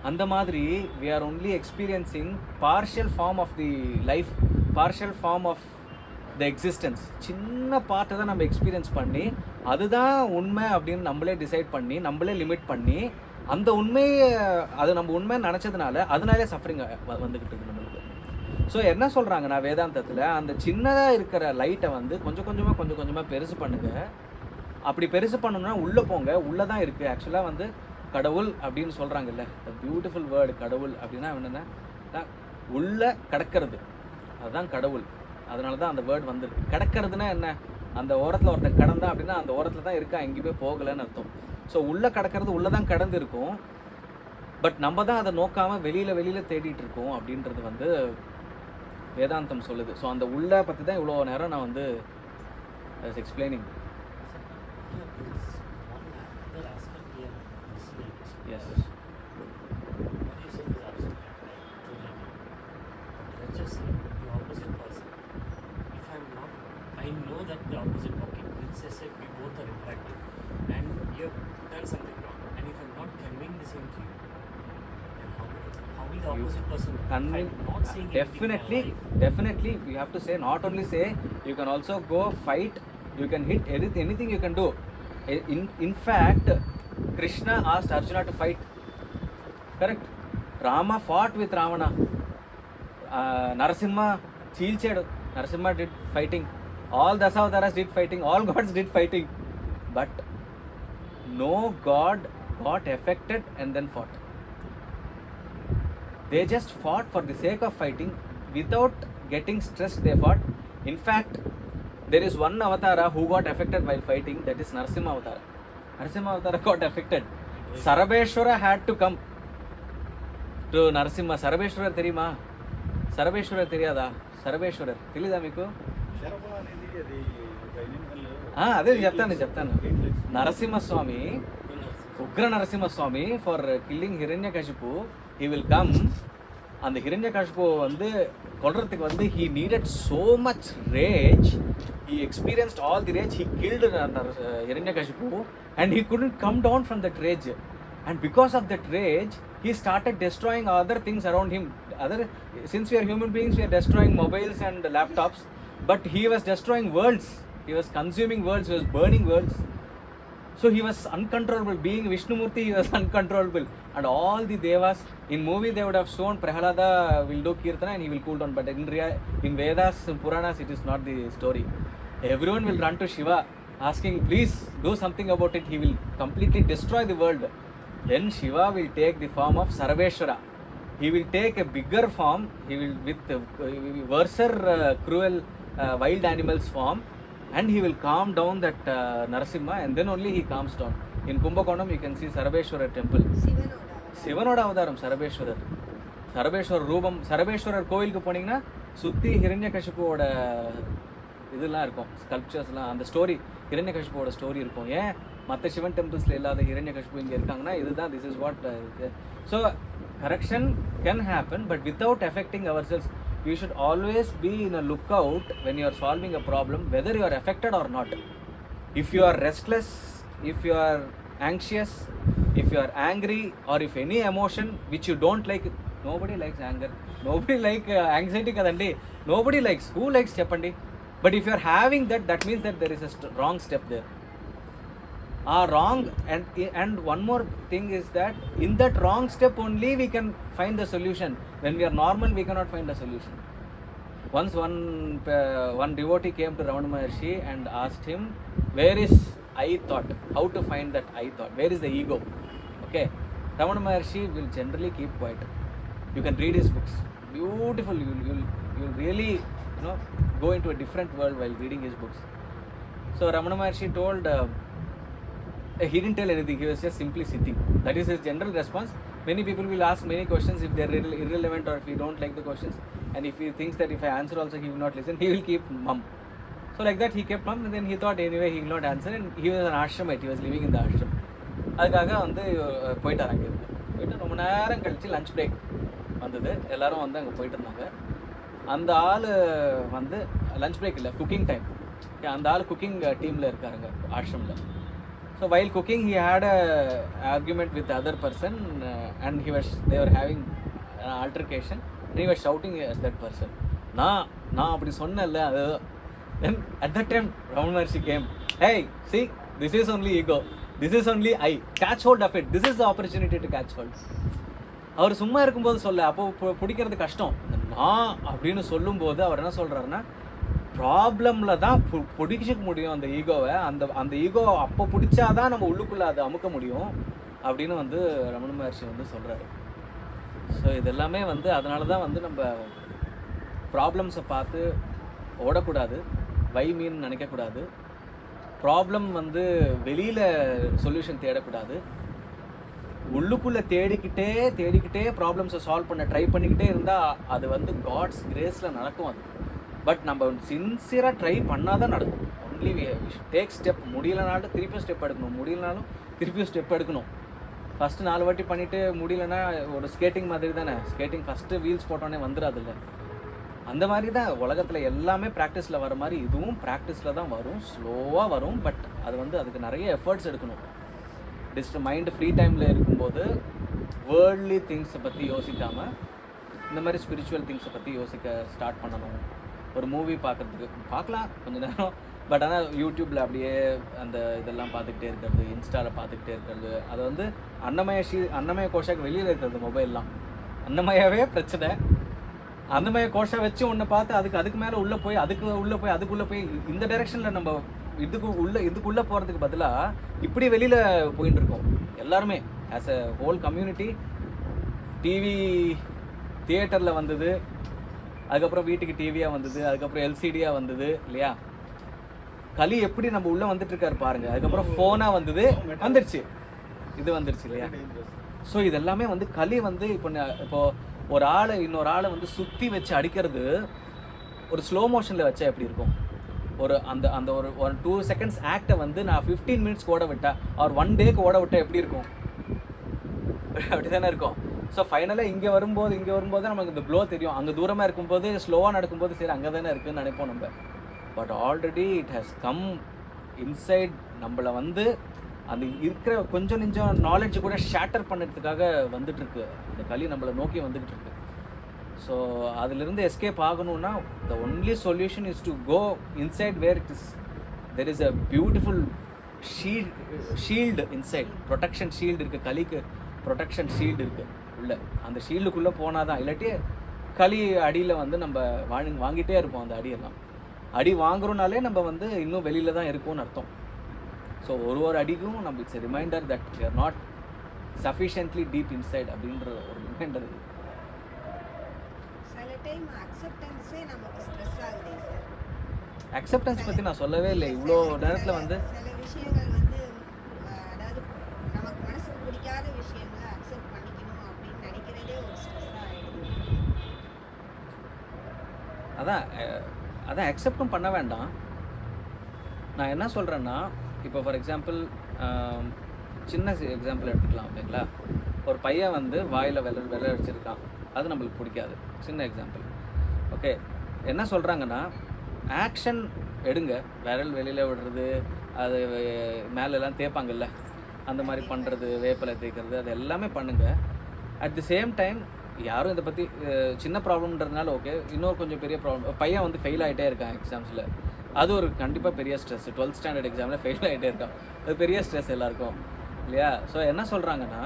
அந்த மாதிரி we are only experiencing partial form of the life, partial form of the existence. சின்ன பார்ட்டை தான் நம்ம எக்ஸ்பீரியன்ஸ் பண்ணி அதுதான் உண்மை அப்படின்னு நம்மளே டிசைட் பண்ணி நம்மளே லிமிட் பண்ணி அந்த உண்மையை அது நம்ம உண்மைன்னு நினச்சதுனால அதனாலே சஃபரிங் வந்துக்கிட்டு இருக்கு நம்மளுக்கு. ஸோ என்ன சொல்கிறாங்கன்னா வேதாந்தத்தில், அந்த சின்னதாக இருக்கிற லைட்டை கொஞ்சம் கொஞ்சமாக பெருசு பண்ணுங்க. அப்படி பெருசு பண்ணணும்னா உள்ளே போங்க, உள்ளே தான் இருக்குது. ஆக்சுவலாக கடவுள் அப்படின்னு சொல்கிறாங்கல்ல, த பியூட்டிஃபுல் வேர்டு கடவுள் அப்படின்னா என்னென்னா உள்ளே கிடக்கிறது, அதுதான் கடவுள். அதனால தான் அந்த வேர்டு வந்திருக்கு. கிடக்கிறதுனா என்ன, அந்த ஓரத்தில் ஒருத்தன் கடந்தான் அப்படின்னா அந்த ஓரத்தில் தான் இருக்கா, எங்கேயுமே போகலைன்னு அர்த்தம். ஸோ உள்ளே கிடக்கிறது உள்ளே தான் கடந்து இருக்கும். பட் நம்ம தான் அதை நோக்காமல் வெளியில் தேடிட்டு இருக்கோம் அப்படின்றது வேதாந்தம் சொல்லுது. ஸோ அந்த உள்ளே பற்றி தான் இவ்வளோ நேரம் நான் explaining. Yes, I know that the opposite walking. Let's just say we both are interacting and you have done something wrong, and if I'm not conveying the same to you, then how would it? how will the opposite person convince, fight? Not saying anything in my life. definitely you have to say, not only say, you can also go fight, you can hit anything you can do. In fact, Krishna asked Arjuna to fight, correct? Rama fought with Ravana. Narasimha chilchadu. Narasimha did fighting. All Dasavataras did fighting. All gods did fighting. But no god got affected and then fought. They just fought for the sake of fighting. Without getting stressed, they fought. In fact, there is one avatara who got affected while fighting, that is Narasimha avatara. Narasimha avatara got affected. Sarabeshwara had to come to Narasimha. Sarabeshwara theriyuma? Sarabeshwara theriyada? Sarabeshwara telida meeku? అదే చెప్తాను. Narasimha Swamy, Ugra Narasimha Swamy, for killing Hiranyakashipu, he will come. அந்த ஹிரண்யகசிபு வந்து கொல்றதுக்கு வந்து he needed so much rage, he experienced all the rage, he killed Hiranyakashipu and he couldn't come down from that rage, and because of that rage he started destroying other things around him. Since we are human beings, we are destroying mobiles and laptops, but he was destroying worlds, he was consuming worlds, he was burning worlds. So he was uncontrollable. Being Vishnumurti, he was uncontrollable. And all the devas, in movie they would have shown Prahalada will do kirtana and he will cool down. But in Vedas, in Puranas, it is not the story. Everyone will run to Shiva asking, please do something about it. He will completely destroy the world. Then Shiva will take the form of Sarveshwara. He will take a bigger form. He will with worser, cruel, wild animals form. And he will calm down that Narasimha, and then only he calms down. In Kumbakonam, you can see Sarabeshwara temple. Sivanoda avadaram Sarabeshwarar. Sarabeshwar Rubam. Sarabeshwarar கோயிலுக்கு போனீங்கன்னா சுத்தி ஹிரண்யகசிபுவோட இதெல்லாம் இருக்கும், ஸ்கல்ப்சர்ஸ்லாம். அந்த story, ஹிரண்யகசிபுவோட story இருக்கும். ஏன் மற்ற சிவன் டெம்பிள்ஸில் இல்லாத ஹிரண்யகசிபு இங்கே இருக்காங்கன்னா இதுதான், this is what. So correction can happen, but without affecting ourselves. You should always be in a lookout when you are solving a problem, whether you are affected or not. If you are restless, if you are anxious, if you are angry, or if any emotion which you don't like, nobody likes anger, nobody likes anxiety kadandi, nobody likes. Who likes cheppandi? But if you are having that, that means that there is a wrong step there. Wrong, and one more thing is that in that wrong step only we can find the solution. When we are normal, we cannot find the solution. Once one devotee came to Ramana Maharshi and asked him, where is I thought? How to find that I thought? Where is the ego? Okay, Ramana Maharshi will generally keep quiet. You can read his books, beautiful. You'll really go into a different world while reading his books. So Ramana Maharshi told, he didn't tell anything, he was just simply sitting. That is his general response. Many people will ask many questions, if they are irrelevant or if he don't like the questions, and if he thinks that if I answer also he will not listen, he will keep mum. So like that he kept mum, and then he thought anyway he will not answer, and he was an ashramite, he was living in the ashram. அதுக்காக வந்து போயிட்டார். அங்கே இருந்து போயிட்டு ரொம்ப நேரம் கழித்து lunch break வந்தது, எல்லோரும் வந்து அங்கே போயிட்டு இருந்தாங்க. அந்த ஆள் வந்து லஞ்ச் பிரேக் இல்லை, குக்கிங் டைம். அந்த ஆள் குக்கிங் டீமில் இருக்காருங்க ஆஷ்ரமில். So while cooking, he had a argument with the other person, and they were having an altercation, and he was shouting at that person. நான் அப்படி சொன்னேன்ல அது. Then at that time Ramana Maharshi came. Hey, see, this is only ego, this is only I. Catch hold of it. This is the opportunity to catch hold. அவர் சும்மா இருக்கும்போது சொல்ல, அப்போ பிடிக்கிறது கஷ்டம். நான் அப்படின்னு சொல்லும்போது அவர் என்ன சொல்கிறாருன்னா, ப்ராப்ளமில் தான் பிடிச்சிக்க முடியும் அந்த ஈகோவை. அந்த ஈகோ அப்போ பிடிச்சாதான் நம்ம உள்ளுக்குள்ளே அதை அமுக்க முடியும் அப்படின்னு வந்து ரமண மகர்ஷி வந்து சொல்கிறாரு. ஸோ இதெல்லாமே வந்து அதனால தான் வந்து நம்ம ப்ராப்ளம்ஸை பார்த்து ஓடக்கூடாது, மீன் நினைக்கக்கூடாது. ப்ராப்ளம் வந்து வெளியில் சொல்யூஷன் தேடக்கூடாது. உள்ளுக்குள்ளே தேடிக்கிட்டே ப்ராப்ளம்ஸை சால்வ் பண்ண ட்ரை பண்ணிக்கிட்டே இருந்தால் அது வந்து காட்ஸ் கிரேஸில் நடக்கும். அது பட் நம்ம சின்சியராக ட்ரை பண்ணால் தான் நடக்கும். Only take step. முடியலனாலும் திருப்பியும் ஸ்டெப் எடுக்கணும், முடியலனாலும் திருப்பியும் ஸ்டெப் எடுக்கணும். ஃபஸ்ட்டு 4 வாட்டி பண்ணிவிட்டு முடியலன்னா ஒரு ஸ்கேட்டிங் மாதிரி தானே. ஸ்கேட்டிங் ஃபஸ்ட்டு வீல்ஸ் போட்டோன்னே வந்துடாதுல்ல. அந்த மாதிரி தான் உலகத்தில் எல்லாமே ப்ராக்டிஸில் வர மாதிரி இதுவும் ப்ராக்டிஸில் தான் வரும், ஸ்லோவாக வரும். பட் அது வந்து அதுக்கு நிறைய எஃபர்ட்ஸ் எடுக்கணும். மைண்டு ஃப்ரீ டைமில் இருக்கும்போது வேர்ல்ட்லி திங்ஸை பற்றி யோசிக்காமல் இந்த மாதிரி ஸ்பிரிச்சுவல் திங்ஸை பற்றி யோசிக்க ஸ்டார்ட் பண்ணணும். ஒரு மூவி பார்க்கலாம் கொஞ்சம் நேரம், பட் ஆனால் யூடியூப்பில் அப்படியே அந்த இதெல்லாம் பார்த்துக்கிட்டே இருக்கிறது, இன்ஸ்டாவில் பார்த்துக்கிட்டே இருக்கிறது, அது வந்து அன்னமய கோஷாக்கு வெளியில் இருக்கிறது மொபைல்லாம். அன்னமயாவே பிரச்சனை. அன்னமய கோஷா வச்சு ஒன்று பார்த்து அதுக்கு மேலே அதுக்குள்ளே போய் இந்த டைரெக்ஷனில் நம்ம இதுக்குள்ளே போகிறதுக்கு பதிலாக இப்படி வெளியில் போயின்னு இருக்கோம் எல்லாருமே. As a whole community. TV தியேட்டரில் வந்தது, அதுக்கப்புறம் வீட்டுக்கு டிவியாக வந்தது, அதுக்கப்புறம் எல்சிடியாக வந்தது இல்லையா. களி எப்படி நம்ம உள்ளே வந்துட்டுருக்காரு பாருங்கள். அதுக்கப்புறம் ஃபோனாக வந்துடுச்சு, இது வந்துடுச்சு இல்லையா. ஸோ இதெல்லாமே வந்து களி வந்து இப்போது ஒரு ஆளை இன்னொரு ஆளை வந்து சுற்றி வச்சு அடிக்கிறது ஒரு ஸ்லோ மோஷனில் வச்சா எப்படி இருக்கும்? அந்த ஒரு 2 செகண்ட்ஸ் ஆக்டை வந்து நான் 15 மினிட்ஸ்க்கு ஓட விட்டா ஒரு 1 டேக்கு ஓட விட்டா எப்படி இருக்கும்? அப்படி தானே இருக்கும். ஸோ ஃபைனலாக இங்கே வரும்போது நமக்கு இந்த ப்ளோ தெரியும். அங்கே தூரமாக இருக்கும்போது ஸ்லோவாக நடக்கும்போது சரி அங்கே தானே இருக்குதுன்னு நினைப்போம் நம்ம. But already it has come inside நம்மளை வந்து அந்த இருக்கிற கொஞ்சம் நாலேஜ் கூட ஷேட்டர் பண்ணுறதுக்காக வந்துட்டுருக்கு. இந்த களி நம்மளை நோக்கி வந்துக்கிட்டு இருக்கு. ஸோ அதிலிருந்து எஸ்கேப் ஆகணும்னா the only solution is to go inside where it is there is a beautiful shield inside. Protection shield இருக்குது, களிக்கு ப்ரொடெக்ஷன் ஷீல்டு இருக்குது உள்ள. அந்த ஷீல்டுக்குள்ளே போனால் தான், இல்லாட்டி களி அடியில் வந்து நம்ம வாங்கிட்டே இருப்போம். அந்த அடியெல்லாம் அடி வாங்குறோனாலே நம்ம வந்து இன்னும் வெளியில் தான் இருக்கோம்னு அர்த்தம். ஸோ ஒரு அடிக்கும் நம்ம it's reminder that we are not sufficiently deep inside அப்படின்ற ஒரு ரிமைண்டர் இது. சில டைம் அக்செப்டன்ஸே நமக்கு ஸ்ட்ரெஸ் ஆகுதே சார். அக்செப்டன்ஸ் பற்றி நான் சொல்லவே இல்லை இவ்வளோ நேரத்தில் வந்து. சில விஷயங்கள் வந்து அதாவது நமக்கு மனசுக்கு பிடிக்காத விஷயங்களை அக்செப்ட் பண்ணிக்கணும் அப்படின்னு நினைக்கிறதே ஒரு ஸ்ட்ரெஸ்ஸாக ஆகிடுது. அதான் அக்செப்டும் பண்ண வேண்டாம். நான் என்ன சொல்கிறேன்னா, இப்போ ஃபார் எக்ஸாம்பிள் சின்ன எக்ஸாம்பிள் எடுத்துக்கலாம் ஓகேங்களா. ஒரு பையன் வந்து வாயில் வெள்ளை அடிச்சிருக்கான், அது நம்மளுக்கு பிடிக்காது. சின்ன எக்ஸாம்பிள். ஓகே, என்ன சொல்கிறாங்கன்னா, ஆக்ஷன் எடுங்க, விரல் வெளியில் விடுறது, அது மேலெல்லாம் தேய்ப்பாங்கல்ல, அந்த மாதிரி பண்ணுறது, வேப்பிலை தேய்க்கிறது, அது எல்லாமே பண்ணுங்கள். அட் தி சேம் டைம் யாரும் இதை பற்றி சின்ன ப்ராப்ளம்ன்றதுனால ஓகே, இன்னொரு கொஞ்சம் பெரிய ப்ராப்ளம், பையன் வந்து ஃபெயில் ஆகிட்டே இருக்கான் எக்ஸாம்ஸில், அது ஒரு கண்டிப்பாக பெரிய ஸ்ட்ரெஸ். 12th ஸ்டாண்டர்ட் எக்ஸாமில் ஃபெயில் ஆகிட்டே இருக்கான், அது பெரிய ஸ்ட்ரெஸ் எல்லாருக்கும் இல்லையா. ஸோ என்ன சொல்கிறாங்கன்னா,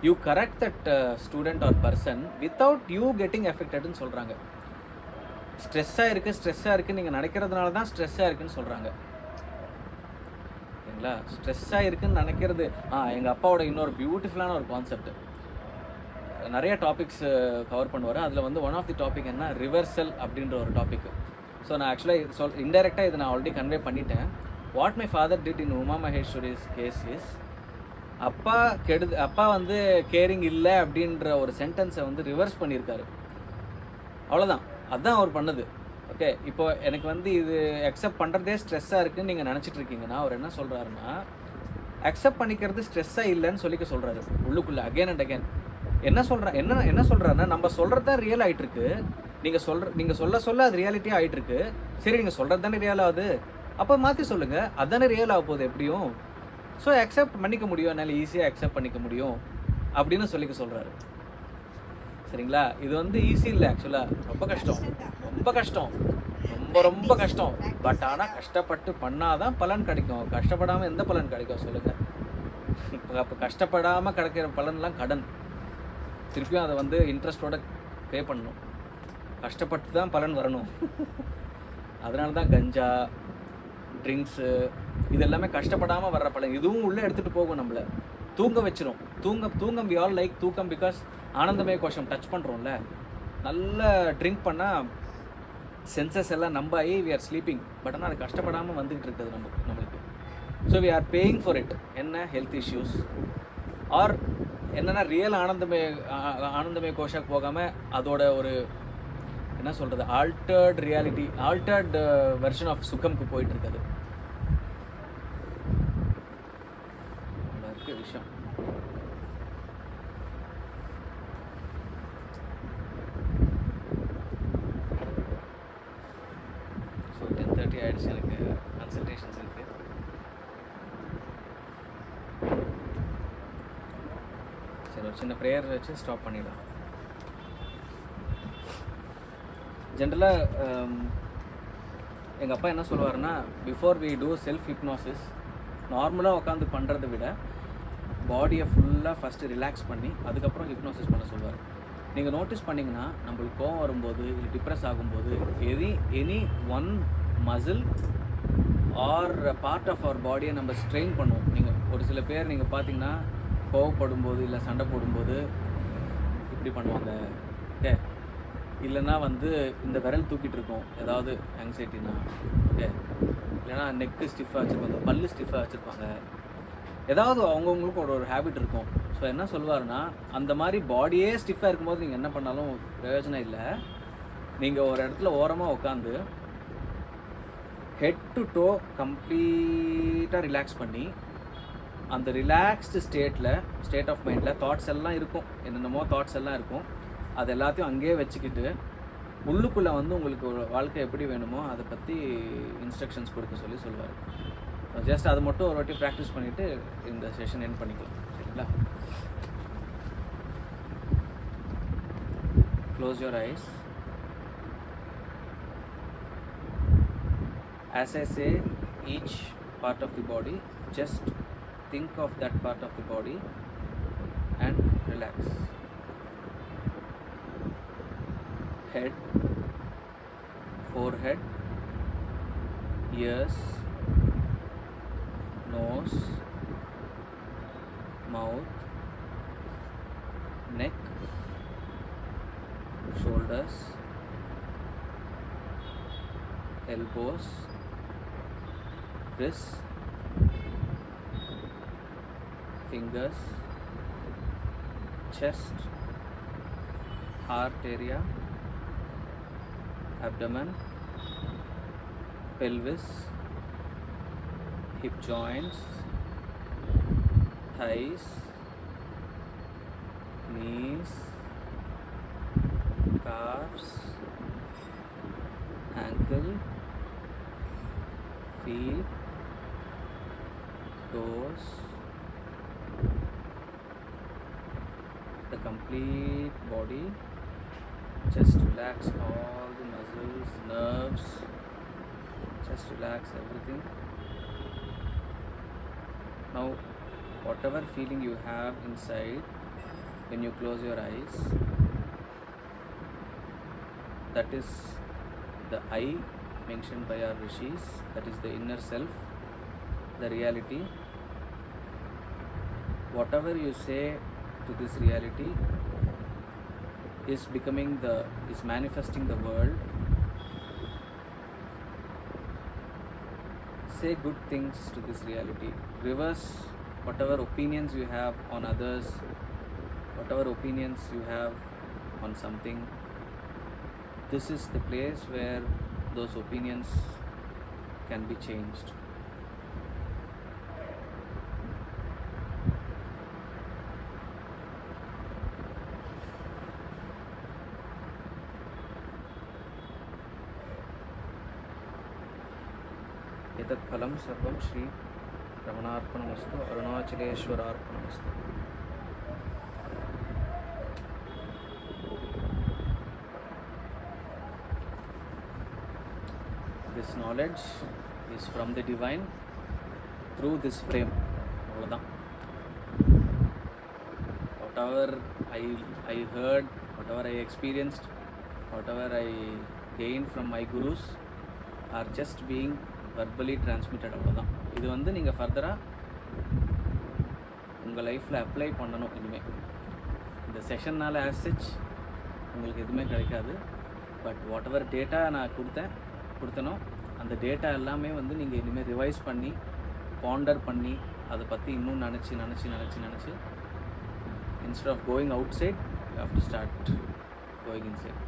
you correct that student or person without you getting எஃபெக்டட்னு சொல்கிறாங்க. ஸ்ட்ரெஸ்ஸாக இருக்குது நீங்கள் நினைக்கிறதுனால தான் ஸ்ட்ரெஸ்ஸாக இருக்குதுன்னு சொல்கிறாங்க ஓகேங்களா. ஸ்ட்ரெஸ்ஸாக இருக்குதுன்னு நினைக்கிறது எங்கள் அப்பாவோட இன்னொரு பியூட்டிஃபுல்லான ஒரு கான்செப்ட். நிறைய டாபிக்ஸ் கவர் பண்ணுவார். அதில் வந்து ஒன் ஆஃப் தி டாபிக் என்ன, ரிவர்சல் அப்படின்ற ஒரு டாபிக். ஸோ நான் ஆக்சுவலாக இன்டெரக்டாக இதை நான் ஆல்ரெடி கன்வே பண்ணிட்டேன். What my father did in Uma Maheswari's case is, அப்பா வந்து கேரிங் இல்லை அப்படின்ற ஒரு சென்டென்ஸை வந்து ரிவர்ஸ் பண்ணியிருக்காரு. அவ்வளோதான், அதுதான் அவர் பண்ணது. ஓகே, இப்போ எனக்கு வந்து இது அக்செப்ட் பண்ணுறதே ஸ்ட்ரெஸ்ஸாக இருக்குதுன்னு நீங்கள் நினச்சிட்டு இருக்கீங்கன்னா, அவர் என்ன சொல்கிறாருன்னா, அக்செப்ட் பண்ணிக்கிறது ஸ்ட்ரெஸ்ஸாக இல்லைன்னு சொல்லிக்க சொல்கிறாரு உள்ளுக்குள்ளே அகேன் அண்ட் அகேன். என்ன சொல்கிறாருன்னா, நம்ம சொல்கிறது தான் ரியல் ஆகிட்டுருக்கு, நீங்கள் சொல்ல அது ரியாலிட்டியாக ஆகிட்டுருக்கு. சரி, நீங்கள் சொல்கிறது தானே ரியல் ஆகுது, அப்போ மாற்றி சொல்லுங்கள், அதுதானே ரியல் ஆக போகுது எப்படியும். ஸோ அக்செப்ட் பண்ணிக்க முடியும், என்னால் ஈஸியாக அக்செப்ட் பண்ணிக்க முடியும் அப்படின்னு சொல்லிக்க சொல்கிறாரு. சரிங்களா. இது வந்து ஈஸி இல்லை ஆக்சுவலாக, ரொம்ப கஷ்டம், ரொம்ப கஷ்டம். பட் ஆனால் கஷ்டப்பட்டு பண்ணால் தான் பலன் கிடைக்கும். கஷ்டப்படாமல் எந்த பலன் கிடைக்கும் சொல்லுங்கள். அப்போ கஷ்டப்படாமல் கிடைக்கிற பலன்லாம் கடன், திருப்பியும் அதை வந்து இன்ட்ரெஸ்ட்டோட பே பண்ணணும். கஷ்டப்பட்டு தான் பலன் வரணும். அதனால தான் கஞ்சா, ட்ரிங்க்ஸு, இது எல்லாமே கஷ்டப்படாமல் வர்ற பலன். இதுவும் உள்ளே எடுத்துகிட்டு போகும், நம்மளை தூங்க வச்சிரும். தூங்கம் வி ஆல் லைக் தூக்கம் பிகாஸ் ஆனந்தமய கோஷம் டச் பண்ணுறோம்ல. நல்லா ட்ரிங்க் பண்ணால் சென்சஸ் எல்லாம் நம்பாயி வி ஆர் ஸ்லீப்பிங். பட் ஆனால் அது கஷ்டப்படாமல் வந்துக்கிட்டு இருக்குது நம்மளுக்கு. So we are paying for it. என்ன ஹெல்த் இஷ்யூஸ் ஆர் என்னென்னா ரியல் ஆனந்தமய கோஷாக்கு போகாமல் அதோட ஒரு என்ன சொல்கிறது, altered reality, altered version of சுகம்க்கு போயிட்டு இருக்குது விஷயம். ஸோ 10:30 ஆகிடுச்சு, எனக்கு கன்சல்டேஷன்ஸ் இருக்குது. சரி, ஒரு சின்ன ப்ரேயர் வச்சு ஸ்டாப் பண்ணிடலாம். ஜென்ரலாக எங்கள் அப்பா என்ன சொல்லுவாருன்னா, before we do self hypnosis நார்மலாக உட்காந்து பண்ணுறதை விட பாடியை ஃபுல்லாக ஃபஸ்ட்டு ரிலாக்ஸ் பண்ணி அதுக்கப்புறம் ஹிப்னாசிஸ் பண்ண சொல்லுவார். நீங்கள் நோட்டீஸ் பண்ணிங்கன்னா நம்மளுக்கு கோவம் வரும்போது இல்லை டிப்ரெஸ் ஆகும்போது any one muscle or part of our பாடியை நம்ம ஸ்ட்ரெயின் பண்ணுவோம். நீங்கள் ஒரு சில பேர் நீங்கள் பார்த்தீங்கன்னா கோவப்படும்போது இல்லை சண்டை போடும்போது இப்படி பண்ணுவாங்க. ஓகே, இல்லைன்னா வந்து இந்த விரல் தூக்கிட்டு இருக்கோம் ஏதாவது ஆங்ஸைட்டினா. ஓகே, இல்லைன்னா நெக்கு ஸ்டிஃபாக வச்சுருப்பாங்க, பல்லு ஸ்டிஃபாக வச்சுருப்பாங்க, ஏதாவது அவங்கவுங்களுக்கு ஒரு ஹேபிட் இருக்கும். ஸோ என்ன சொல்லுவாருன்னா, அந்த மாதிரி பாடியே ஸ்டிஃபாக இருக்கும்போது நீங்கள் என்ன பண்ணாலும் பிரயோஜனம் இல்லை. நீங்கள் ஒரு இடத்துல ஓரமாக உட்காந்து ஹெட் டு டோ கம்ப்ளீட்டாக ரிலாக்ஸ் பண்ணி அந்த ரிலாக்ஸ்டு ஸ்டேட் ஆஃப் மைண்டில் தாட்ஸ் எல்லாம் இருக்கும், என்னென்னமோ தாட்ஸ் எல்லாம் இருக்கும், அது எல்லாத்தையும் அங்கேயே வச்சுக்கிட்டு உள்ளுக்குள்ளே வந்து உங்களுக்கு ஒரு வாழ்க்கை எப்படி வேணுமோ அதை பற்றி இன்ஸ்ட்ரக்ஷன்ஸ் கொடுக்க சொல்லுவார். ஜஸ்ட் அது மட்டும் ஒரு வாட்டி ப்ராக்டிஸ் பண்ணிவிட்டு இந்த செஷன் எண்ட் பண்ணிக்கலாம். சரிங்களா? Close your eyes. As I say each part of the body, just think of that part of the body and relax. Head, forehead, ears, nose, mouth, neck, shoulders, elbows, wrists, fingers, chest, heart area, abdomen, pelvis, hip joints, thighs, knees, calves, ankle, feet, toes, the complete body. Just relax all the muscles, nerves, just relax everything. Now whatever feeling you have inside when you close your eyes, that is the I mentioned by our rishis, that is the inner self, the reality. Whatever you say to this reality is manifesting the world. Say good things to this reality. Reverse whatever opinions you have on others, whatever opinions you have on something. This is the place where those opinions can be changed. एतत् फलं सर्वं Shri रमणार्पणमस्तु, अरुणाचलेश्वरार्पणमस्तु. This knowledge is from the divine through this frame. அவ்வளோதான். Whatever I heard, whatever I experienced, whatever I gained from my gurus are just being verbally transmitted. அவ்வளோதான். இது வந்து நீங்கள் ஃபர்தராக உங்கள் லைஃப்பில் அப்ளை பண்ணணும். இனிமேல் இந்த செஷன்னால் ஆஸ் சச் உங்களுக்கு எதுவுமே கிடைக்காது. பட் வாட் எவர் டேட்டா நான் கொடுத்தனோ அந்த டேட்டா எல்லாமே வந்து நீங்கள் இனிமேல் ரிவைஸ் பண்ணி பாண்டர் பண்ணி அதை பற்றி இன்னும் நினச்சி instead of going outside you have to start going inside.